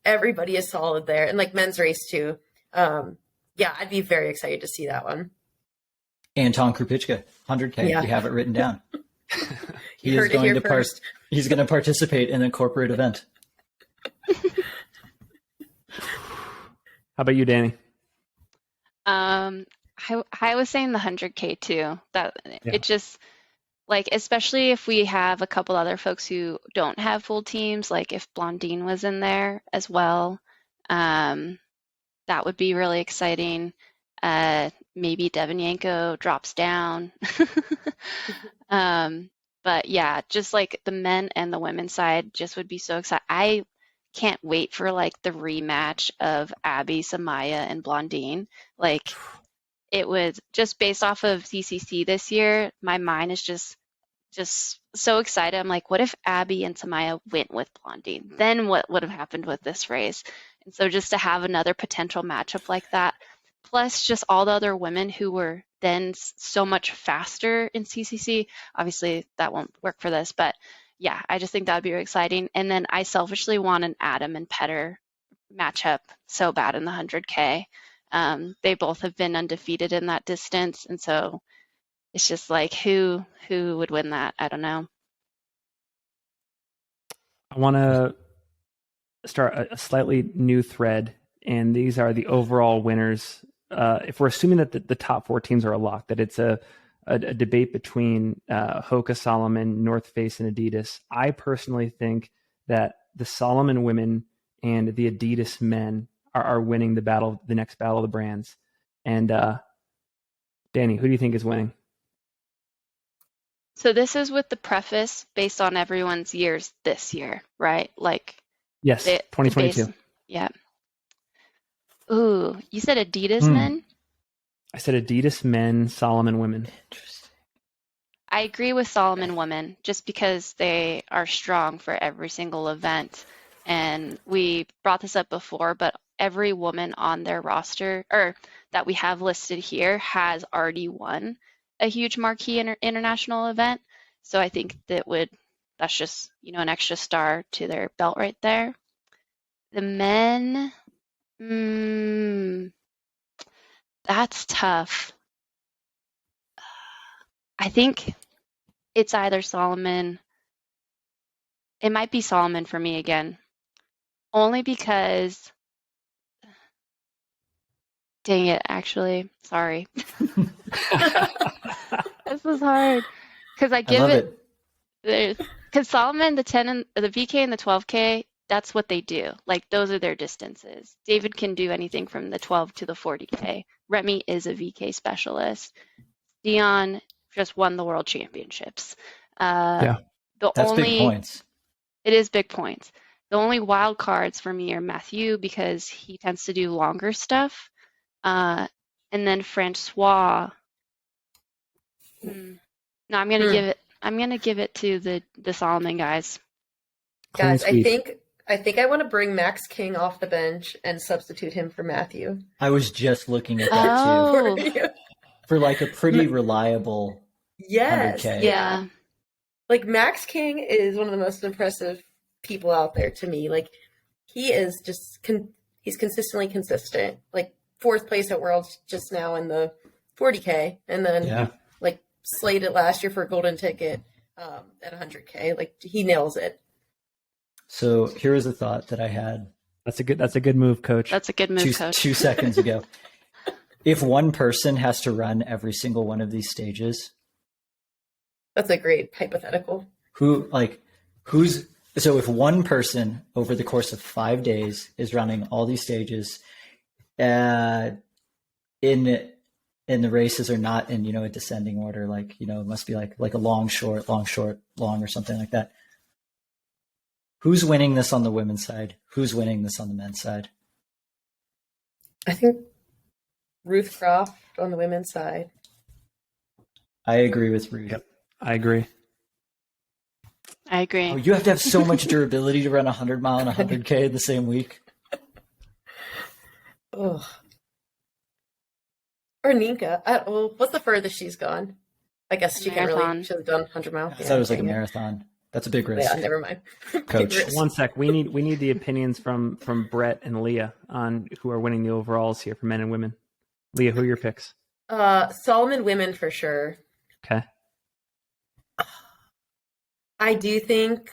everybody is solid there. And like men's race too. Yeah, I'd be very excited to see that one. Anton Krupichka, 100K. Yeah. You have it written down. He's going to participate in a corporate event. How about you, Dani? I was saying the 100K too. It just like, especially if we have a couple other folks who don't have full teams, like if Blondine was in there as well, that would be really exciting. Maybe Devin Yanko drops down. But yeah, just like the men and the women's side just would be so excited. I can't wait for like the rematch of Abby, Samaya, and Blondine. Like it was just based off of CCC this year. My mind is just so excited. I'm like, what if Abby and Samaya went with Blondine? Then what would have happened with this race? And so just to have another potential matchup like that, plus just all the other women who were then so much faster in CCC. Obviously, that won't work for this, but yeah, I just think that would be really exciting. And then I selfishly want an Adam and Petter matchup so bad in the 100K. They both have been undefeated in that distance, and so it's just like who would win that? I don't know. I want to start a slightly new thread, and these are the overall winners. If we're assuming that the top 4 teams are a lock, that it's a debate between Hoka, Salomon, North Face, and Adidas. I personally think that the Salomon women and the Adidas men are winning the next battle of the brands. And Dani, who do you think is winning? So this is with the preface based on everyone's years this year, right? Like yes, 2022. Yeah. Ooh, you said Adidas men? I said Adidas men, Salomon women. Interesting. I agree with Salomon women just because they are strong for every single event. And we brought this up before, but every woman on their roster or that we have listed here has already won a huge marquee international event. So I think that's just, an extra star to their belt right there. The men, that's tough. I think it's either Salomon. It might be Salomon for me again. Only because, dang it, actually, sorry. This was hard. Because I give it, because Salomon, the 10 and the VK and the 12K, that's what they do. Like those are their distances. David can do anything from the 12 to the 40K. Remy is a VK specialist. Dion just won the world championships. That's big points. It is big points. The only wild cards for me are Matthew because he tends to do longer stuff, and then Francois. No, I'm gonna give it to the Salomon guys. Guys, I think I want to bring Max King off the bench and substitute him for Matthew. I was just looking at that too. For like a pretty reliable 100K. Yeah. Like Max King is one of the most impressive people out there to me. Like he is just he's consistently consistent. Like 4th place at Worlds just now in the 40K, and then like slated last year for a golden ticket at 100K. Like he nails it. So here is a thought that I had. That's a good move, coach. That's a good move, coach. 2 seconds ago. If one person has to run every single one of these stages, that's a great hypothetical. So if one person over the course of 5 days is running all these stages, in the races are not in, a descending order, like, it must be like a long, short, long, or something like that. Who's winning this on the women's side? Who's winning this on the men's side? I think Ruth Croft on the women's side. I agree with Ruth. Yep, I agree. Oh, you have to have so much durability to run 100 mile and 100K the same week. Oh. Or Ninka. Well, what's the furthest she's gone? I guess she can't really. She's done 100 miles. I thought it was like a marathon. That's a big risk. Yeah, never mind. Coach. One sec. We need the opinions from Brett and Leah on who are winning the overalls here for men and women. Leah, who are your picks? Salomon women for sure. Okay. I do think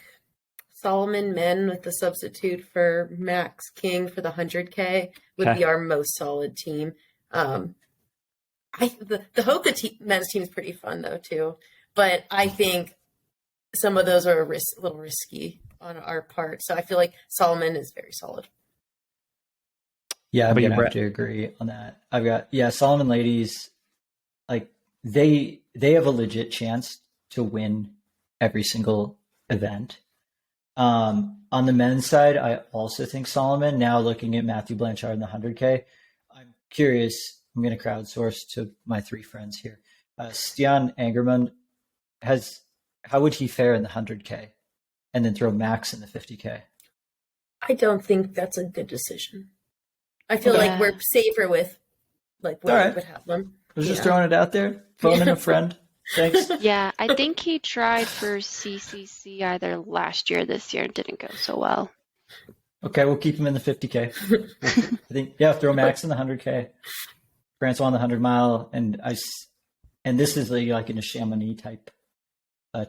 Salomon men with the substitute for Max King for the 100K would be our most solid team. The Hoka men's team is pretty fun though too, but I think some of those are a little risky on our part. So I feel like Salomon is very solid. Yeah, I'm gonna have to agree on that. I've got Salomon ladies, like they have a legit chance to win every single event. On the men's side, I also think Salomon. Now looking at Matthew Blanchard in the 100K, I'm curious. I'm going to crowdsource to my 3 friends here. Stian Angermund how would he fare in the 100K? And then throw Max in the 50K. I don't think that's a good decision. I feel like we're safer with where we would have them. I was just throwing it out there. Phoning a friend. Thanks. Yeah, I think he tried for CCC either last year or this year. It didn't go so well. Okay, we'll keep him in the 50K. I think, throw Max in the 100K. Francois on the 100 mile. And this is like in a Chamonix type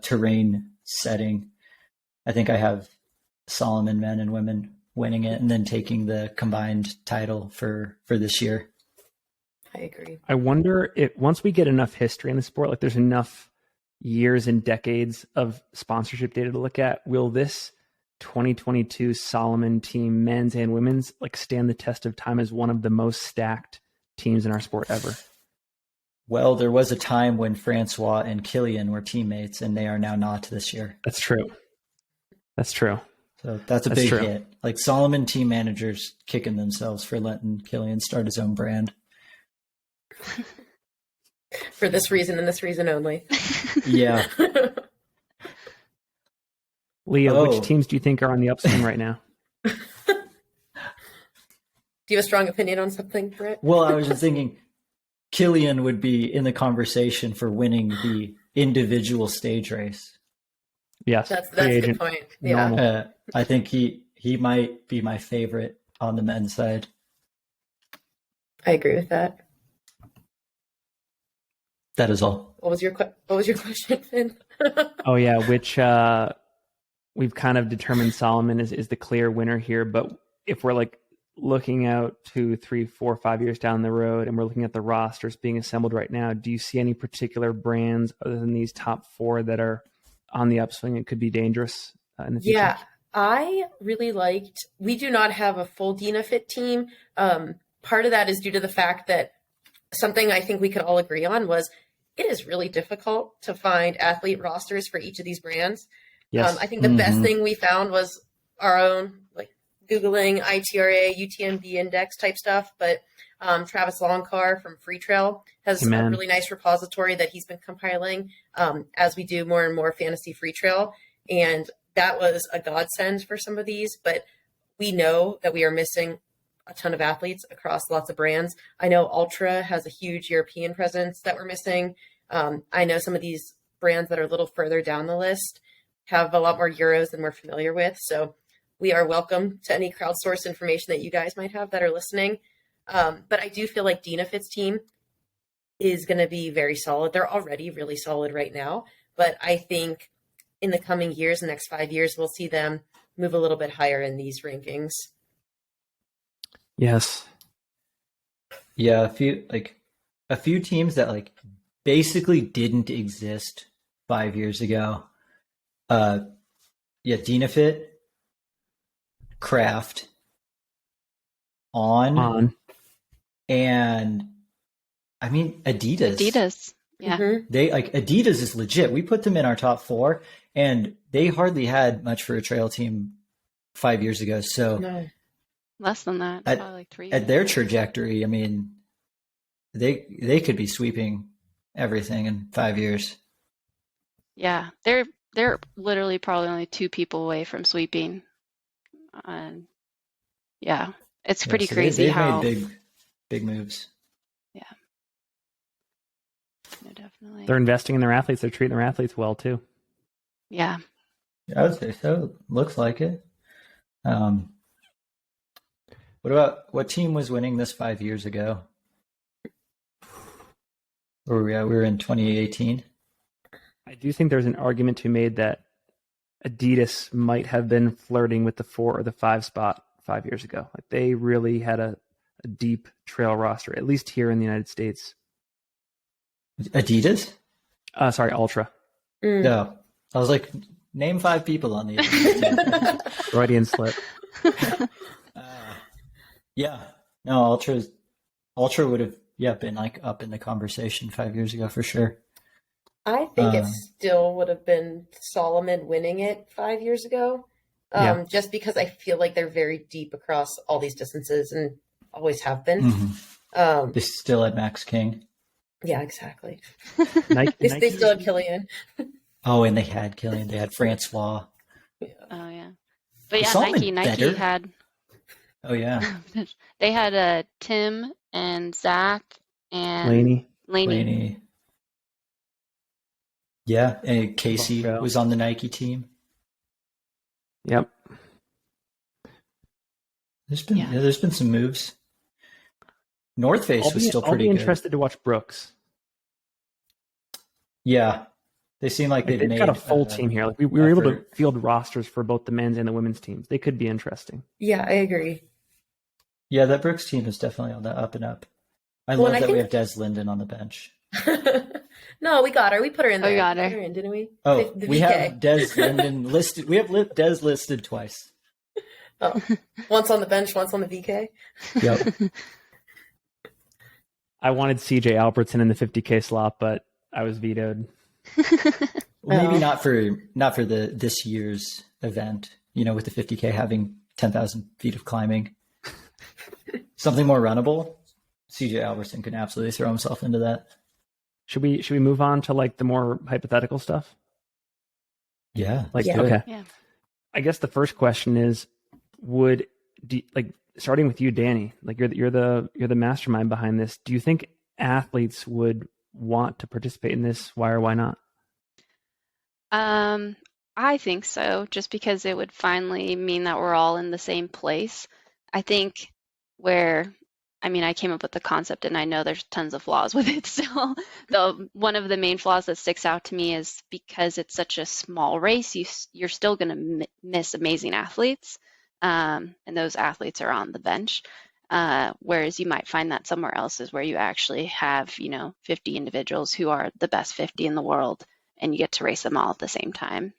terrain setting. I think I have Salomon men and women winning it and then taking the combined title for this year. I agree. I wonder if once we get enough history in the sport, like there's enough years and decades of sponsorship data to look at, will this 2022 Salomon team, men's and women's, like stand the test of time as one of the most stacked teams in our sport ever? Well, there was a time when Francois and Killian were teammates, and they are now not this year. That's true. So that's a big hit. Like Salomon team managers kicking themselves for letting Killian start his own brand. For this reason and this reason only. Yeah. Leah, which teams do you think are on the upswing right now? Do you have a strong opinion on something, Britt? Well, I was just thinking Killian would be in the conversation for winning the individual stage race. Yes. That's a good point. Yeah. I think he might be my favorite on the men's side. I agree with that. That is all. What was your question, Finn? Oh yeah, which we've kind of determined Salomon is the clear winner here, but if we're like looking out 2, 3, 4, 5 years down the road and we're looking at the rosters being assembled right now, do you see any particular brands other than these top 4 that are on the upswing and could be dangerous in the future? Yeah, I really liked, we do not have a full DINAFIT team. Part of that is due to the fact that something I think we could all agree on was it is really difficult to find athlete rosters for each of these brands. Yes. I think the best thing we found was our own, like Googling ITRA, UTMB index type stuff, but Travis Longcar from Free Trail has a really nice repository that he's been compiling as we do more and more fantasy free trail. And that was a godsend for some of these, but we know that we are missing a ton of athletes across lots of brands. I know Ultra has a huge European presence that we're missing. I know some of these brands that are a little further down the list have a lot more Euros than we're familiar with. So we are welcome to any crowdsourced information that you guys might have that are listening. But I do feel like DinaFit's team is going to be very solid. They're already really solid right now, but I think in the coming years, the next 5 years, we'll see them move a little bit higher in these rankings. Yes. Yeah, a few teams that like basically didn't exist 5 years ago. DinaFit, Kraft, On. And I mean Adidas. Yeah. Mm-hmm. They like Adidas is legit. We put them in our top 4 and they hardly had much for a trail team 5 years ago. So No. Less than that. Probably like 3 at their trajectory, I mean, they could be sweeping everything in 5 years. Yeah. They're literally probably only 2 people away from sweeping. Yeah. It's pretty So crazy they've how made big moves. Yeah. No, definitely. They're investing in their athletes. They're treating their athletes well too. Yeah. I would say so. Looks like it. What team was winning this 5 years ago? Where were we at? We were in 2018. I do think there's an argument to be made that Adidas might have been flirting with the 4 or the 5 spot 5 years ago. Like they really had a deep trail roster, at least here in the United States. Adidas? Sorry, Ultra. No. I was like, name 5 people on the Adidas team. Freudian slip. Yeah. No, Ultra would have been like up in the conversation 5 years ago for sure. I think it still would have been Salomon winning it 5 years ago. Just because I feel like they're very deep across all these distances and always have been. Mm-hmm. They still had Max King. Yeah, exactly. They still had Killian. Oh, and they had Killian. They had Francois. Oh yeah. But yeah, Salomon Nike better? had. Oh yeah. They had Tim and Zach and Laney. Yeah, and Casey was on the Nike team. Yep. There's been some moves. North Face was still pretty good. I'll be interested to watch Brooks. Yeah, they seem like they've got a full team here. Like we were able to field rosters for both the men's and the women's teams. They could be interesting. Yeah, I agree. Yeah, that Brooks team is definitely on the up and up. I love that we have Des Linden on the bench. No, we got her. We put her in there. We got her. Put her in, didn't we? Oh, the we VK. have Des Linden listed. We have Des listed twice. Oh, once on the bench, once on the VK. Yep. I wanted CJ Albertson in the 50K slot, but I was vetoed. Maybe not for this year's event. With the 50K having 10,000 feet of climbing, something more runnable. CJ Albertson can absolutely throw himself into that. Should we move on to like the more hypothetical stuff? Yeah. Okay. Yeah. I guess the first question is, starting with you, Dani, like you're the mastermind behind this. Do you think athletes would want to participate in this? Why or why not? I think so, just because it would finally mean that we're all in the same place. I think I came up with the concept and I know there's tons of flaws with it still. One of the main flaws that sticks out to me is because it's such a small race, you're still going to miss amazing athletes. And those athletes are on the bench. Whereas you might find that somewhere else is where you actually have, 50 individuals who are the best 50 in the world and you get to race them all at the same time.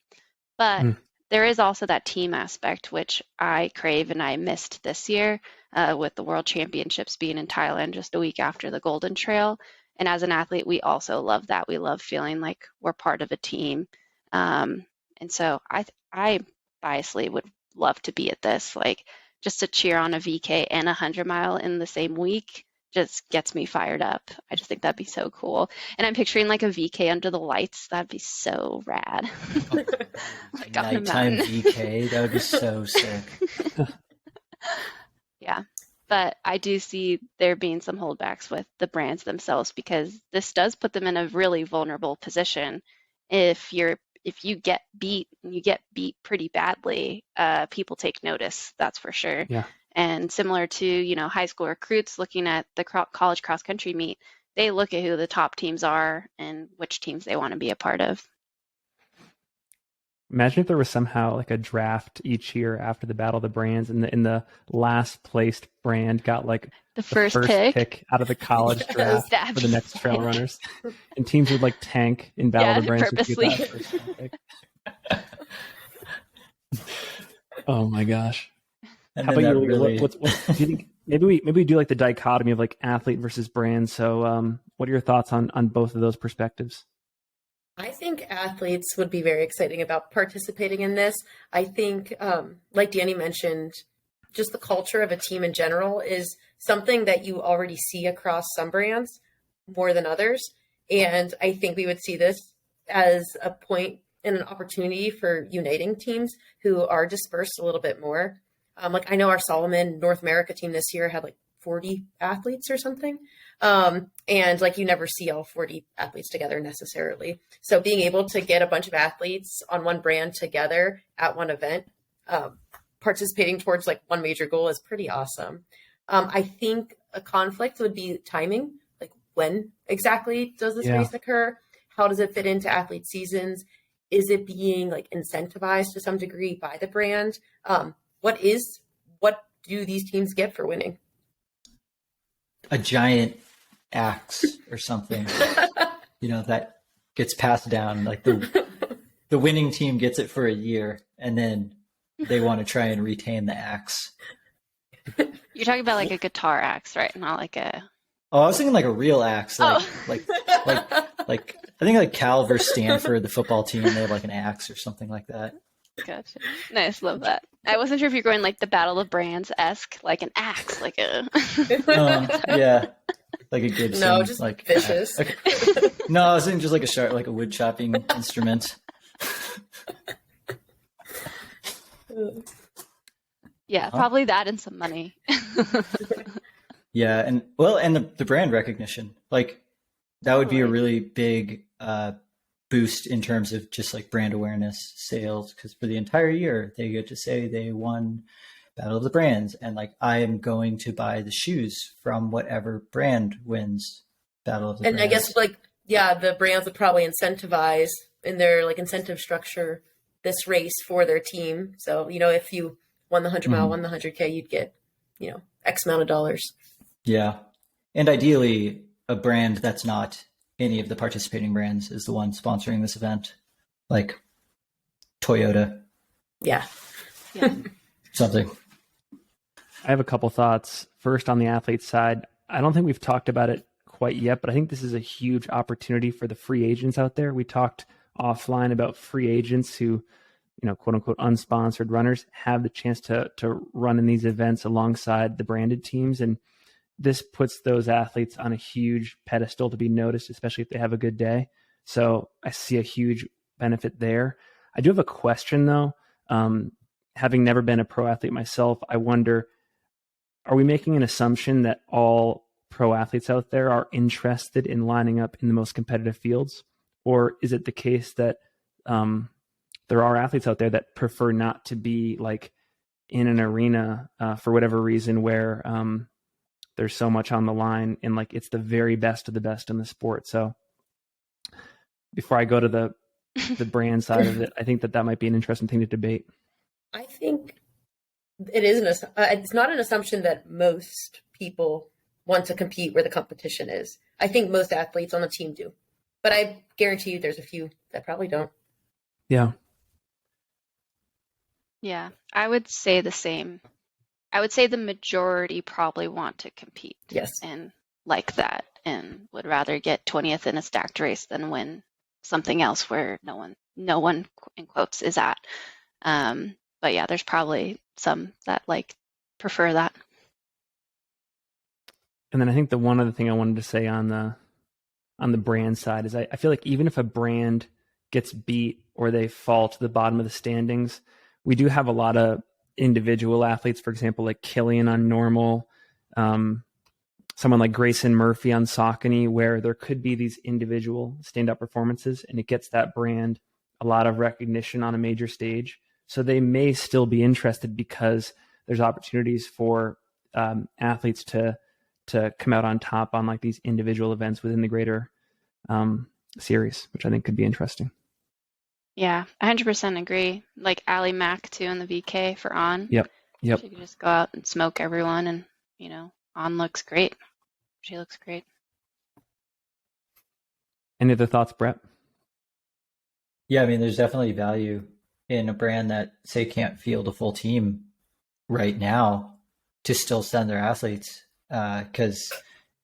But there is also that team aspect, which I crave and I missed this year with the World Championships being in Thailand just a week after the Golden Trail. And as an athlete, we also love that. We love feeling like we're part of a team. And so I biasly would love to be at this. Like, just to cheer on a VK and a 100-mile in the same week just gets me fired up. I just think that'd be so cool. And I'm picturing like a VK under the lights. That'd be so rad. Like on a Nighttime mountain. VK, that would be so sick. Yeah. But I do see there being some holdbacks with the brands themselves, because this does put them in a really vulnerable position. If you get beat, and you get beat pretty badly, people take notice, that's for sure. Yeah. And similar to, high school recruits looking at the college cross country meet, they look at who the top teams are and which teams they want to be a part of. Imagine if there was somehow like a draft each year after the Battle of the Brands, and the last placed brand got like The first pick. out of the college Yes. draft for the next trail runners, and teams would like tank in Battle of the Brands to get that first pick. Oh my gosh! And How then about that you? really, What do you think? Maybe we do like the dichotomy of like athlete versus brand. So, what are your thoughts on both of those perspectives? I think athletes would be very exciting about participating in this. I think, like Dani mentioned, just the culture of a team in general is something that you already see across some brands more than others. And I think we would see this as a point and an opportunity for uniting teams who are dispersed a little bit more. Like I know our Salomon North America team this year had like 40 athletes or something. And like you never see all 40 athletes together necessarily. So being able to get a bunch of athletes on one brand together at one event, participating towards like one major goal is pretty awesome. I think a conflict would be timing. Like when exactly does this race occur? How does it fit into athlete seasons? Is it being like incentivized to some degree by the brand? What do these teams get for winning? a giant axe or something, that gets passed down. Like the winning team gets it for a year, and then they want to try and retain the axe. You're talking about like a guitar axe, right? Not like a... Oh, I was thinking like a real axe, like I think like Cal versus Stanford, the football team, they have like an axe or something like that. Gotcha. Nice, love that. I wasn't sure if you're going like the Battle of Brands-esque, like an axe, like a... Yeah, like a Gibson. No, just like vicious. Okay. No, I was thinking just like a sharp, like a wood chopping instrument. Yeah, probably that and some money. Yeah, and the brand recognition, like that would be a really big boost in terms of just like brand awareness, sales, because for the entire year they get to say they won Battle of the Brands, and like I am going to buy the shoes from whatever brand wins Battle of the Brands. And I guess like, yeah, the brands would probably incentivize in their like incentive structure this race for their team. So, if you won the 100 mile, won the 100K, you'd get, X amount of dollars. Yeah. And ideally a brand that's not any of the participating brands is the one sponsoring this event, like Toyota. Yeah. Something. I have a couple thoughts. First, on the athlete side, I don't think we've talked about it quite yet, but I think this is a huge opportunity for the free agents out there. We talked offline about free agents who, quote unquote, unsponsored runners have the chance to run in these events alongside the branded teams. And this puts those athletes on a huge pedestal to be noticed, especially if they have a good day. So I see a huge benefit there. I do have a question though. Having never been a pro athlete myself, I wonder, are we making an assumption that all pro athletes out there are interested in lining up in the most competitive fields? Or is it the case that there are athletes out there that prefer not to be like in an arena for whatever reason where there's so much on the line and like it's the very best of the best in the sport? So before I go to the brand side of it, I think that might be an interesting thing to debate. I think it is it's not an assumption that most people want to compete where the competition is. I think most athletes on the team do, but I guarantee you there's a few that probably don't. Yeah. Yeah, I would say the same. I would say the majority probably want to compete. Yes. And like that, and would rather get 20th in a stacked race than win something else where no one in quotes is at. But But yeah, there's probably some that like prefer that. And then I think the one other thing I wanted to say on the brand side is I feel like even if a brand gets beat or they fall to the bottom of the standings, we do have a lot of individual athletes, for example, like Killian on normal, someone like Grayson Murphy on Saucony, where there could be these individual stand-up performances, and it gets that brand a lot of recognition on a major stage. So they may still be interested because there's opportunities for athletes to come out on top on like these individual events within the greater series, which I think could be interesting. Yeah, 100% agree. Like Ali Mack too in the VK for On. Yep. She could just go out and smoke everyone, and On looks great. She looks great. Any other thoughts, Brett? Yeah, I mean, there's definitely value in a brand that, say, can't field a full team right now to still send their athletes. Because,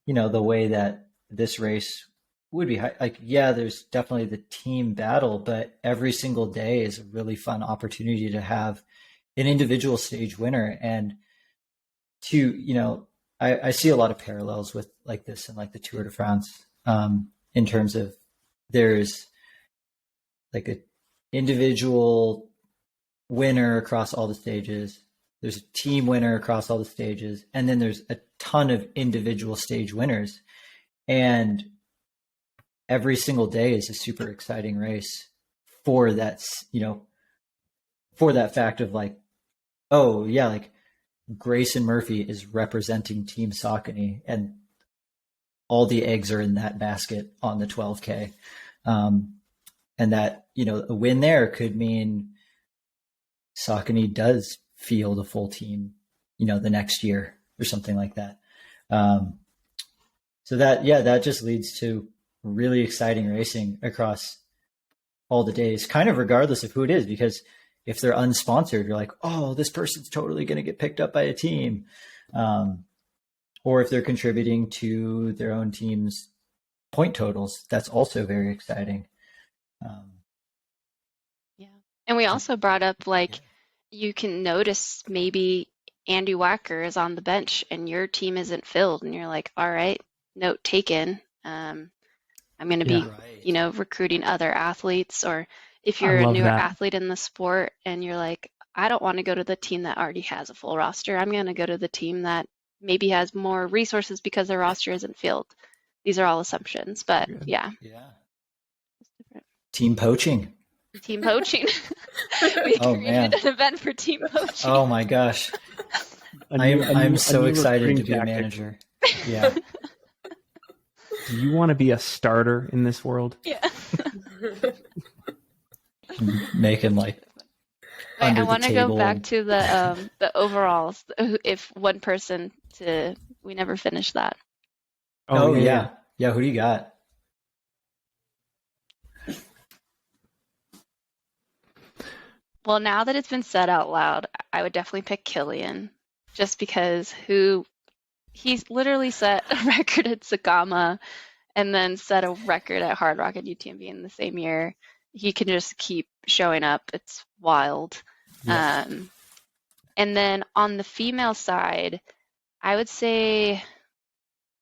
the way that this race would be, there's definitely the team battle, but every single day is a really fun opportunity to have an individual stage winner. And I see a lot of parallels with like this and like the Tour de France, in terms of there's like an individual winner across all the stages. There's a team winner across all the stages. And then there's a ton of individual stage winners. And every single day is a super exciting race for that, for that fact of like, oh yeah, like Grayson Murphy is representing Team Saucony and all the eggs are in that basket on the 12K. And that, a win there could mean Saucony does field a full team, the next year or something like that. So that just leads to really exciting racing across all the days, kind of regardless of who it is, because if they're unsponsored, you're like, oh, this person's totally going to get picked up by a team. Or if they're contributing to their own team's point totals, that's also very exciting. Yeah. And we also brought up you can notice maybe Andy Wacker is on the bench and your team isn't filled and you're like, all right, note taken. I'm going to be, recruiting other athletes. Or if you're a newer athlete in the sport and you're like, I don't want to go to the team that already has a full roster. I'm going to go to the team that maybe has more resources because their roster isn't filled. These are all assumptions, but yeah. Team poaching. Team poaching. We created an event for team poaching. Oh my gosh. I'm so excited to be a manager. Yeah. Do you want to be a starter in this world? Yeah. Make him like I want to go back to the overalls. If one person we never finished that. Oh yeah. Yeah, who do you got? Well, now that it's been said out loud, I would definitely pick Killian, just because he's literally set a record at Sagama and then set a record at Hard Rock and UTMB in the same year. He can just keep showing up. It's wild. Yes. And then on the female side, I would say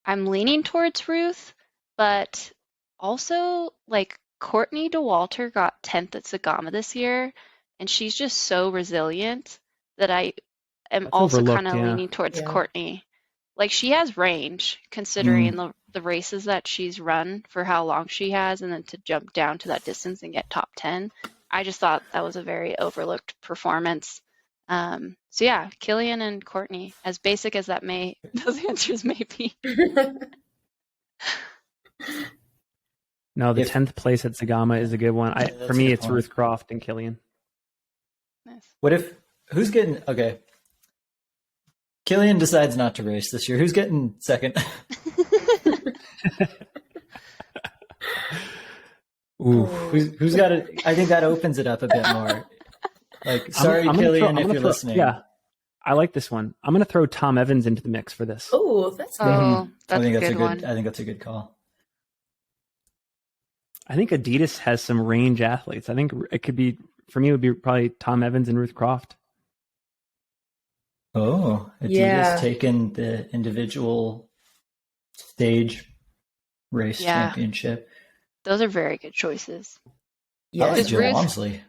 I'm leaning towards Ruth, but also like Courtney Dauwalter got 10th at Sagama this year, and she's just so resilient that I am also kind of leaning towards Courtney. Like she has range considering the races that she's run for how long she has, and then to jump down to that distance and get top 10. I just thought that was a very overlooked performance. So yeah, Killian and Courtney, as basic as those answers may be. No, the 10th place at Sagama is a good one. For me, it's Ruth Croft and Killian. Nice. Who's getting, okay. Killian decides not to race this year. Who's getting second? Ooh. Who's got it? I think that opens it up a bit more. Like, sorry, Killian, if you're listening. Yeah, I like this one. I'm going to throw Tom Evans into the mix for this. Oh, that's good. I think that's a good one. I think that's a good call. I think Adidas has some range athletes. I think it could be, for me, it would be probably Tom Evans and Ruth Croft. Oh, Adidas Yeah. taking the individual stage race Yeah. championship. Those are very good choices. I Yes. like Because Jim Ruth- Walmsley.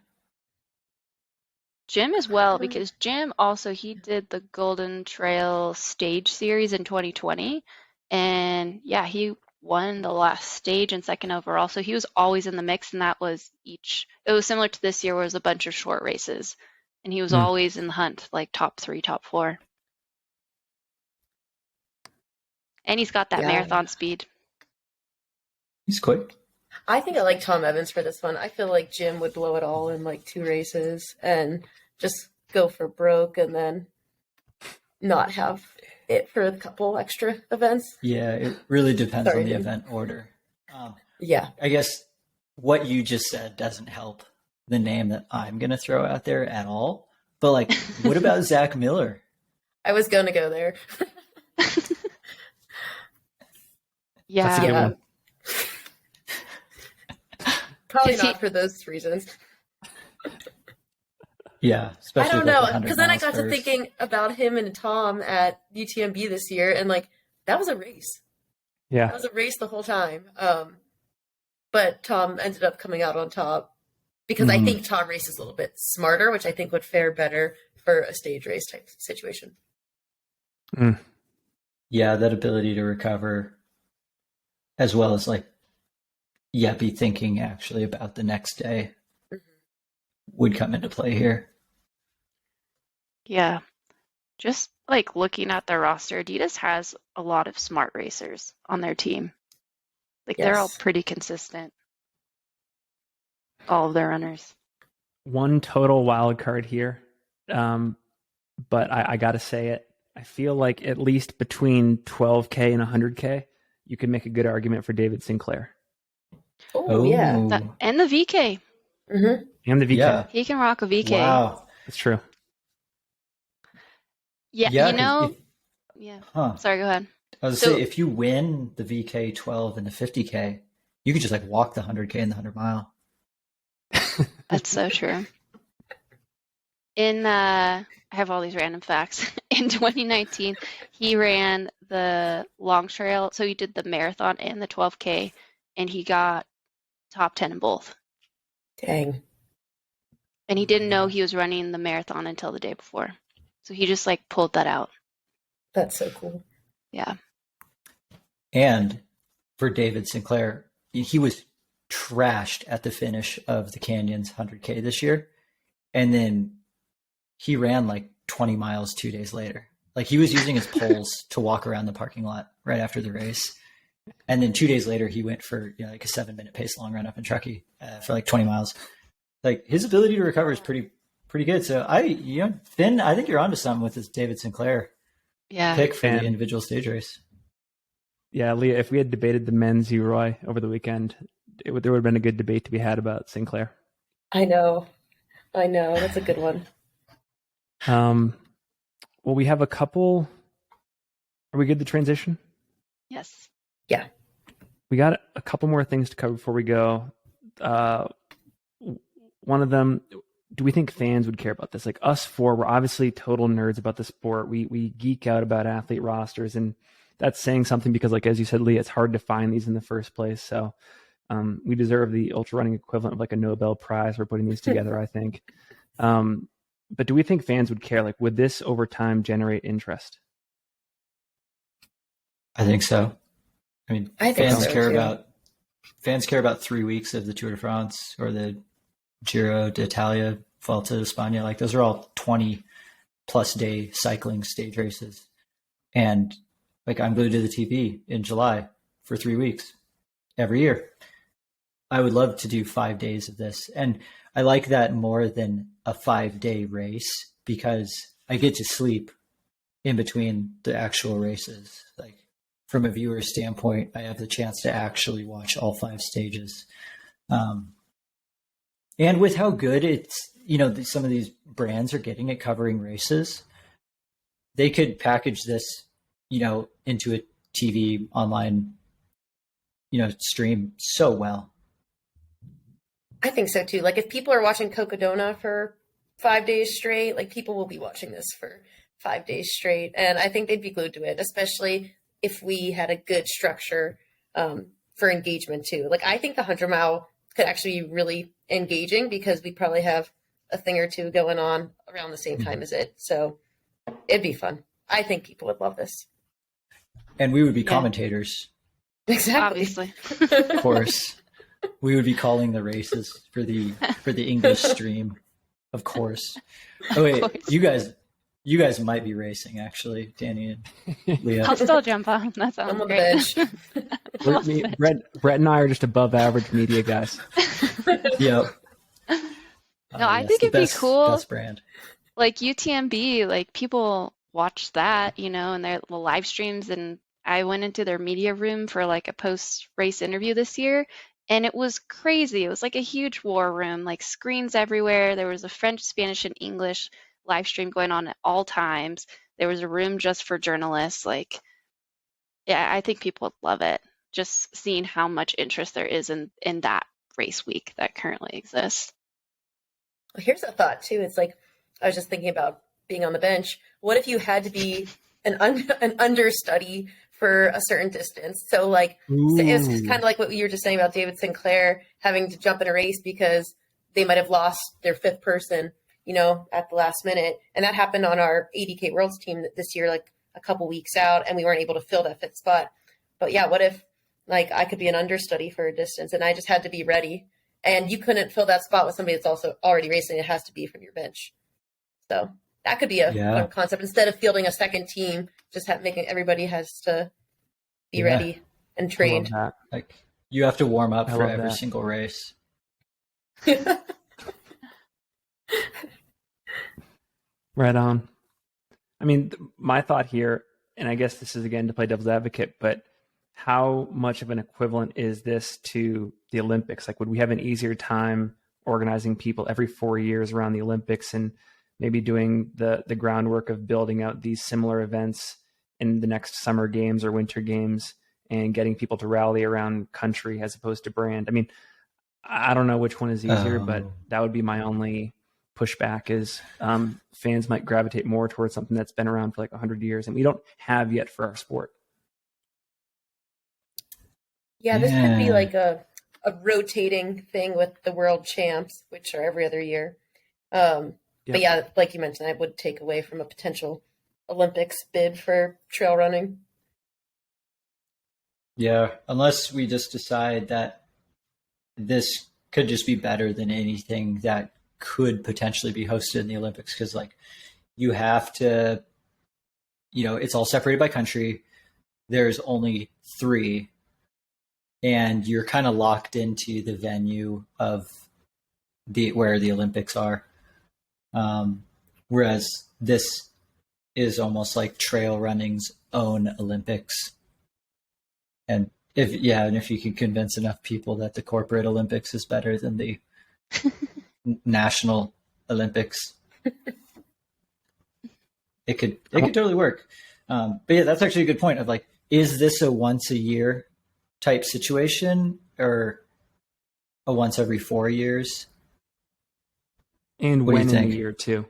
Jim as well, because Jim also, he did the Golden Trail stage series in 2020. And yeah, he won the last stage and second overall. So he was always in the mix, and that was it was similar to this year where it was a bunch of short races. And he was always in the hunt, like top 3, top 4. And he's got that Yeah. marathon speed. He's quick. I think I like Tom Evans for this one. I feel like Jim would blow it all in like 2 races and just go for broke and then not have it for a couple extra events. Yeah, it really depends Sorry. on the event order. Yeah. I guess what you just said doesn't help the name that I'm going to throw out there at all. But like, what about Zach Miller? I was going to go there. Yeah. That's a good one. Probably Is he- not for those reasons. Yeah, I especially don't with, like, know, 100 because then I miles got to first. thinking about him and Tom at UTMB this year, and like that was a race. That Yeah. was a race the whole time. But Tom ended up coming out on top because I Mhm. think Tom races a little bit smarter, which I think would fare better for a stage race type situation. Yeah, that ability to recover, as well as like, yeah, be thinking actually about the next day would come into play here. Yeah. Just like looking at their roster, Adidas has a lot of smart racers on their team. Like they're all Yes. pretty consistent. All of their runners. One total wild card here. But I got to say it. I feel like at least between 12K and 100K, you can make a good argument for David Sinclair Oh, yeah. And the VK. hmm and the VK. Yeah. He can rock a VK. Wow. That's true. Yeah, Yeah, you 'cause know. if- Yeah. Huh. Sorry, go ahead. I was So- gonna say, if you win the VK 12 and the 50K, you could just like walk the 100K and the 100 mile. That's so true. I have all these random facts. In 2019, he ran the long trail. So he did the marathon and the 12K, and he got top 10 in both. Dang. And he didn't know he was running the marathon until the day before. So he just like pulled that out. That's so cool. Yeah. And for David Sinclair, he was trashed at the finish of the Canyons 100K this year. And then he ran like 20 miles 2 days later. Like he was using his poles to walk around the parking lot right after the race. And then 2 days later, he went for like a 7-minute pace long run up in Truckee for like 20 miles. Like his ability to recover is pretty good. So Finn, I think you're onto something with this David Sinclair Yeah. pick for And- the individual stage race. Yeah, Leah, if we had debated the men's U-Roy over the weekend, there would have been a good debate to be had about Sinclair. I know. That's a good one. Well, we have a couple. Are we good to transition? Yes. Yeah. We got a couple more things to cover before we go. One of them, do we think fans would care about this? Like us four, we're obviously total nerds about the sport. We geek out about athlete rosters, and that's saying something because, like as you said, Lee, it's hard to find these in the first place. So we deserve the ultra running equivalent of like a Nobel Prize for putting these together, I think. But do we think fans would care? Like, would this over time generate interest? I think so. I mean, I think fans so, care too. about 3 weeks of the Tour de France or the Giro d'Italia, Volta di Spagna. Like those are all 20+ day cycling stage races. And like I'm glued to the TV in July for 3 weeks every year. I would love to do 5 days of this. And I like that more than a 5-day race because I get to sleep in between the actual races. Like from a viewer standpoint, I have the chance to actually watch all 5 stages. And with how good it's, some of these brands are getting at covering races, they could package this, into a TV online, stream so well. I think so too. Like if people are watching Cocodona for 5 days straight, like people will be watching this for 5 days straight. And I think they'd be glued to it, especially if we had a good structure for engagement too. Like, I think the 100-mile could actually be really engaging because we probably have a thing or two going on around the same time as it. So it'd be fun. I think people would love this. And we would be commentators. Exactly. Obviously. Of course. We would be calling the races for the English stream. Of course. Oh wait, you guys might be racing actually, Dani and Leah. I'll still jump on. That sounds I'm on great. the bench. Brett and I are just above average media guys. Yep. No, I think it'd be cool. Best brand. Like UTMB, like people watch that, and their the live streams. And I went into their media room for like a post-race interview this year, and it was crazy. It was like a huge war room, like screens everywhere. There was a French, Spanish, and English live stream going on at all times. There was a room just for journalists. Like, yeah, I think people would love it. Just seeing how much interest there is in that race week that currently exists. Well, here's a thought too. It's like, I was just thinking about being on the bench. What if you had to be an understudy for a certain distance? So like, it's kind of like what you were just saying about David Sinclair having to jump in a race because they might have lost their fifth person, at the last minute. And that happened on our 80K Worlds team this year, like a couple weeks out, and we weren't able to fill that fifth spot. But yeah, what if like I could be an understudy for a distance and I just had to be ready, and you couldn't fill that spot with somebody that's also already racing? It has to be from your bench. So that could be a fun concept. Instead of fielding a second team, just making everybody has to be ready and trained. Like, you have to warm up for every single race. Right on. I mean, my thought here, and I guess this is again to play devil's advocate, but how much of an equivalent is this to the Olympics? Like, would we have an easier time organizing people every 4 years around the Olympics and maybe doing the groundwork of building out these similar events in the next summer games or winter games and getting people to rally around country as opposed to brand? I mean, I don't know which one is easier, but that would be my only pushback is fans might gravitate more towards something that's been around for like 100 years and we don't have yet for our sport. Yeah, this could be like a rotating thing with the world champs, which are every other year. But yeah, like you mentioned, I would take away from a potential Olympics bid for trail running. Yeah, unless we just decide that this could just be better than anything that could potentially be hosted in the Olympics. Because like, you have to, it's all separated by country. There's only 3. And you're kind of locked into the venue of where the Olympics are. Whereas this is almost like trail running's own Olympics. And if you can convince enough people that the corporate Olympics is better than the national Olympics, it could totally work. But yeah, that's actually a good point of like, is this a once a year type situation or a once every 4 years? And what when do you in think? a year too?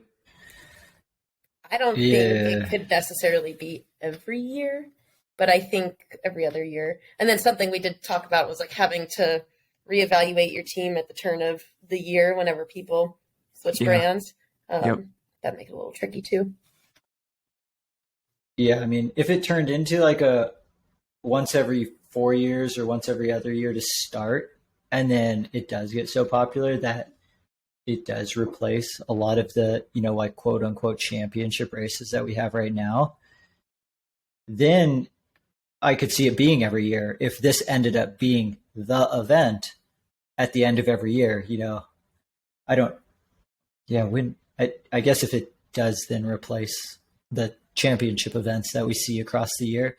I don't think it could necessarily be every year, but I think every other year. And then something we did talk about was like having to reevaluate your team at the turn of the year whenever people switch brands. That'd make it a little tricky too. Yeah, I mean, if it turned into like a once every 4 years or once every other year to start, and then it does get so popular that it does replace a lot of the, like quote unquote championship races that we have right now, then I could see it being every year. If this ended up being the event at the end of every year, I guess if it does then replace the championship events that we see across the year,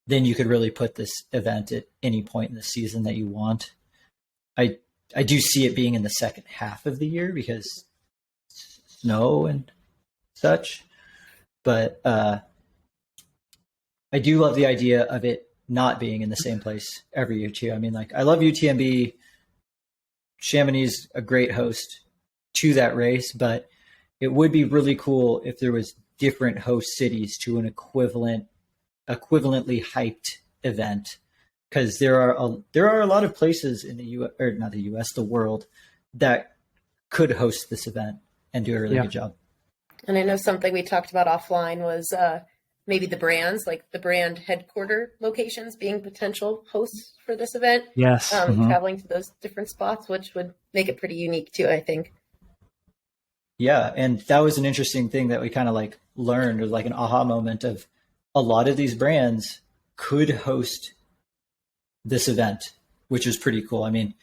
then you could really put this event at any point in the season that you want. I do see it being in the second half of the year because snow and such. But I do love the idea of it not being in the same place every year too. I mean, like, I love UTMB. Chamonix is a great host to that race, but it would be really cool if there was different host cities to an equivalently hyped event, because there are a lot of places in the U.S. or not the U.S. the world that could host this event and do a really good job. And I know something we talked about offline was maybe the brands, like the brand headquarter locations being potential hosts for this event. Yes. Traveling to those different spots, which would make it pretty unique too, I think. Yeah. And that was an interesting thing that we kind of like learned, or like an aha moment of a lot of these brands could host this event, which is pretty cool. I mean,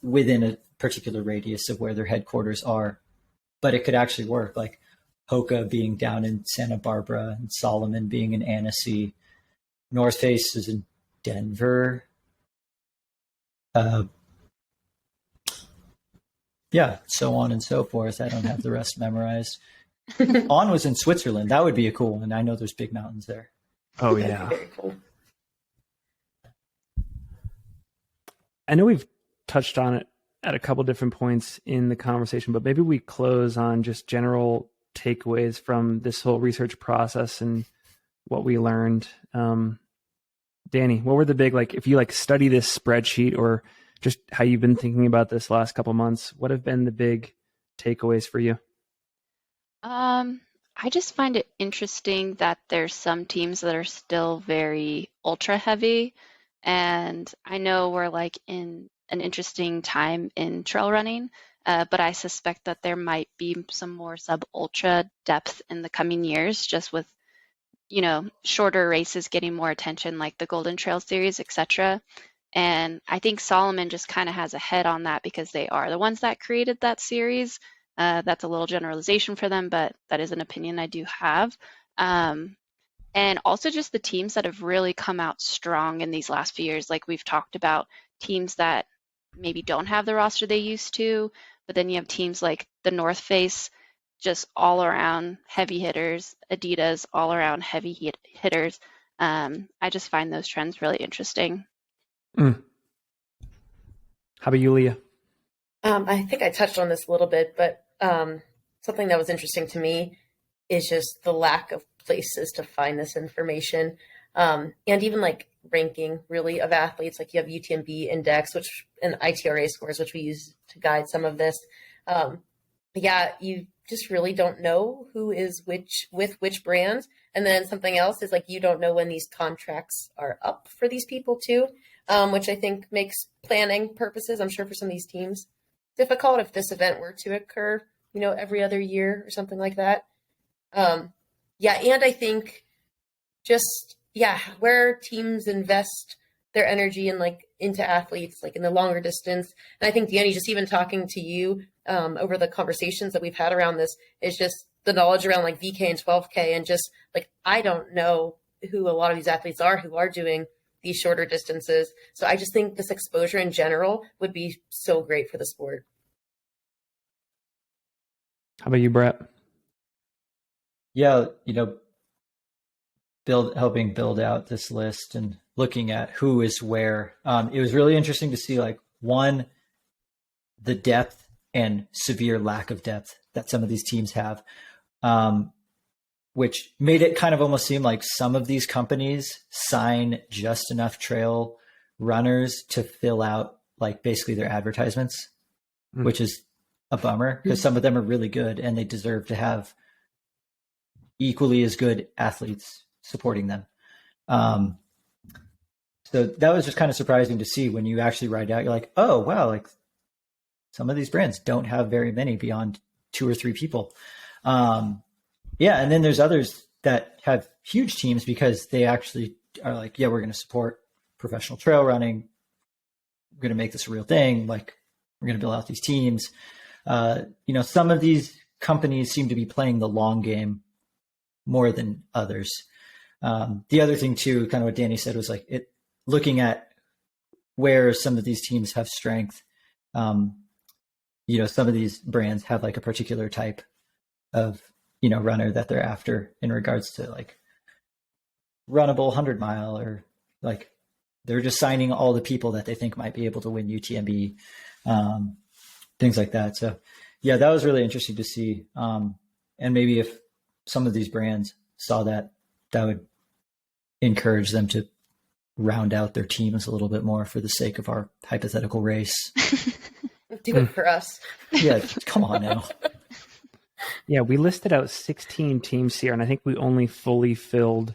within a particular radius of where their headquarters are, but it could actually work. Like Hoka being down in Santa Barbara and Salomon being in Annecy, North Face is in Denver. Yeah, so on and so forth. I don't have the rest memorized. On was in Switzerland. That would be a cool one. I know there's big mountains there. Oh, yeah. Very cool. I know we've touched on it at a couple different points in the conversation, but maybe we close on just general takeaways from this whole research process and what we learned. Dani, what were the big, like, if you like study this spreadsheet or just how you've been thinking about this last couple months, what have been the big takeaways for you? I just find it interesting that there's some teams that are still very ultra heavy. And I know we're like in an interesting time in trail running, but I suspect that there might be some more sub-ultra depth in the coming years, just with, shorter races getting more attention, like the Golden Trail Series, etc. And I think Salomon just kind of has a head on that because they are the ones that created that series. That's a little generalization for them, but that is an opinion I do have. And also just the teams that have really come out strong in these last few years. Like we've talked about teams that maybe don't have the roster they used to, but then you have teams like the North Face, just all around heavy hitters, Adidas, all around heavy hitters. I just find those trends really interesting. How about you, Leah? I think I touched on this a little bit, but something that was interesting to me is just the lack of places to find this information. And even like ranking really of athletes, like you have UTMB index, and ITRA scores, which we use to guide some of this. Yeah, you just really don't know who is with which brands. And then something else is like, you don't know when these contracts are up for these people too, which I think makes planning purposes, I'm sure for some of these teams, difficult if this event were to occur, every other year or something like that. Yeah. And I think just, where teams invest their energy and like into athletes, like in the longer distance. And I think Dani, just even talking to you over the conversations that we've had around this, is just the knowledge around like VK and 12K. And just like, I don't know who a lot of these athletes are who are doing these shorter distances. So I just think this exposure in general would be so great for the sport. How about you, Brett? Yeah, helping build out this list and looking at who is where. It was really interesting to see, like, one, the depth and severe lack of depth that some of these teams have, which made it kind of almost seem like some of these companies sign just enough trail runners to fill out like basically their advertisements, which is a bummer because some of them are really good and they deserve to have equally as good athletes supporting them. So that was just kind of surprising to see when you actually write out, you're like, oh, wow, like some of these brands don't have very many beyond 2 or 3 people. Yeah. And then there's others that have huge teams because they actually are like, yeah, we're going to support professional trail running. We're going to make this a real thing. Like, we're going to build out these teams. Some of these companies seem to be playing the long game more than others. The other thing too, kind of what Dani said, was like looking at where some of these teams have strength. Some of these brands have like a particular type of, runner that they're after in regards to like runnable 100-mile, or like they're just signing all the people that they think might be able to win UTMB, things like that. So yeah, that was really interesting to see. And maybe if some of these brands saw that would encourage them to round out their teams a little bit more for the sake of our hypothetical race. Do it for us. Yeah, come on now. Yeah, we listed out 16 teams here, and I think we only fully filled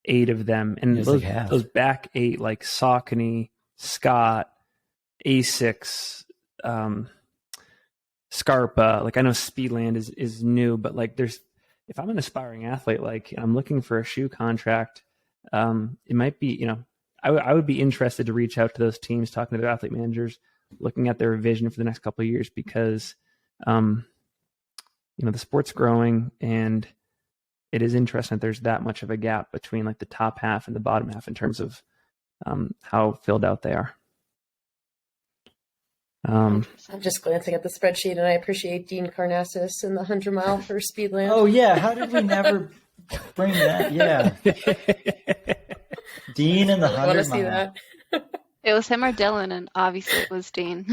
8 of them. And those back 8, like Saucony, Scott, Asics, Scarpa, like I know Speedland is new, but like if I'm an aspiring athlete, like I'm looking for a shoe contract, it might be, I would be interested to reach out to those teams, talking to their athlete managers, looking at their vision for the next couple of years, because, the sport's growing, and it is interesting that there's that much of a gap between like the top half and the bottom half in terms of how filled out they are. I'm just glancing at the spreadsheet, and I appreciate Dean Karnassus in the 100-mile for Speedland. Oh yeah, how did we never bring that? Yeah, Dean in the 100-mile. Want to see that? It was him or Dylan, and obviously it was Dean.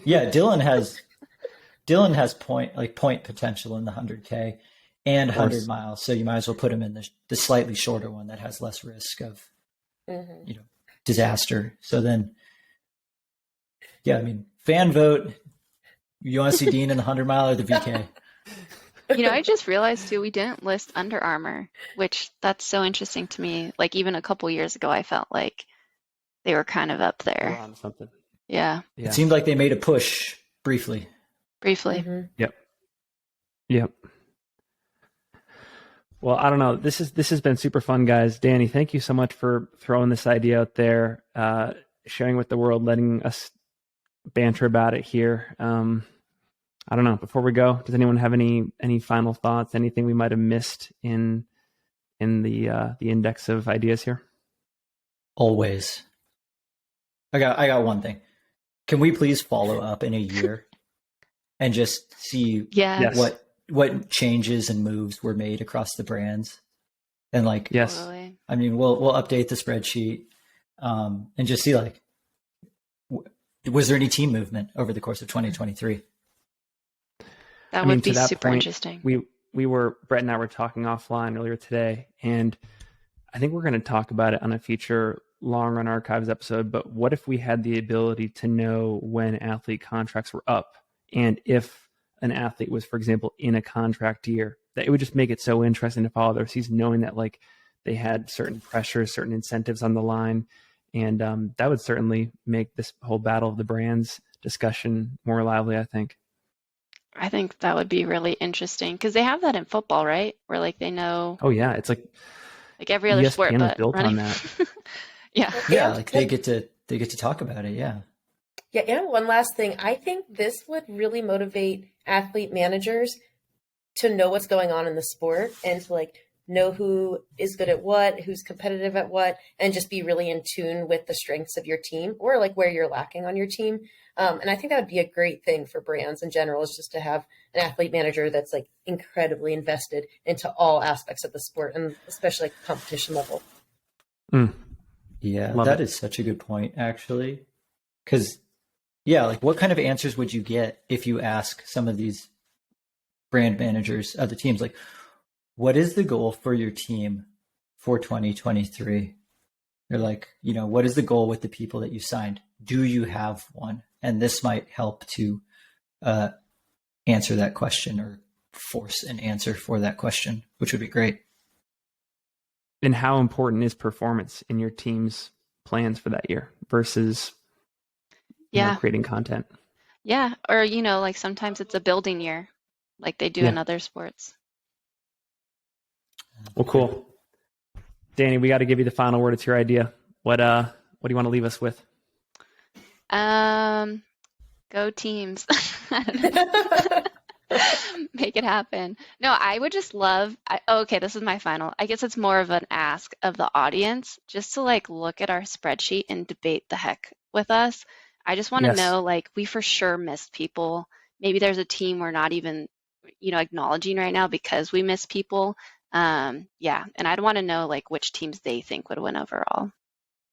Yeah, Dylan has point potential in the 100K and 100 miles, so you might as well put him in the slightly shorter one that has less risk of disaster. So then, yeah, I mean, fan vote. You want to see Dean in the 100-mile or the VK? I just realized too, we didn't list Under Armour, which that's so interesting to me. Like even a couple years ago, I felt like they were kind of up there. On something. Yeah. It seemed like they made a push briefly. Mm-hmm. Yep. Well, I don't know. This has been super fun, guys. Dani, thank you so much for throwing this idea out there, sharing with the world, letting us banter about it here. I don't know. Before we go, does anyone have any final thoughts? Anything we might have missed in the index of ideas here? Always. I got one thing. Can we please follow up in a year and just see what changes and moves were made across the brands? And like, yes, totally. I mean, we'll update the spreadsheet and just see like, was there any team movement over the course of 2023? That would be super interesting. Brett and I were talking offline earlier today, and I think we're going to talk about it on a future Long Run Archives episode. But what if we had the ability to know when athlete contracts were up, and if an athlete was, for example, in a contract year? That it would just make it so interesting to follow their season, knowing that like they had certain pressures, certain incentives on the line, and that would certainly make this whole battle of the brands discussion more lively, I think. I think that would be really interesting because they have that in football, right? Where like they know. Oh yeah, it's like every other sport, ESPN but built running. on that. Yeah, like they get to talk about it. Yeah. Yeah, and one last thing. I think this would really motivate athlete managers to know what's going on in the sport and to like know who is good at what, who's competitive at what, and just be really in tune with the strengths of your team or like where you're lacking on your team. And I think that would be a great thing for brands in general, is just to have an athlete manager that's like incredibly invested into all aspects of the sport, and especially like competition level. Yeah, that is such a good point, actually. Because, yeah, like what kind of answers would you get if you ask some of these brand managers of the teams, like, what is the goal for your team for 2023? They're like, what is the goal with the people that you signed? Do you have one? And this might help to answer that question or force an answer for that question, which would be great. And how important is performance in your team's plans for that year versus creating content? Yeah. Or, like sometimes it's a building year like they do in other sports. Well, cool. Dani, we got to give you the final word. It's your idea. What do you want to leave us with? Go teams. Make it happen. No, I would just love, okay, this is my final. I guess it's more of an ask of the audience just to like look at our spreadsheet and debate the heck with us. I just want to know, like, we for sure missed people. Maybe there's a team we're not even, acknowledging right now because we miss people. And I'd want to know like which teams they think would win overall.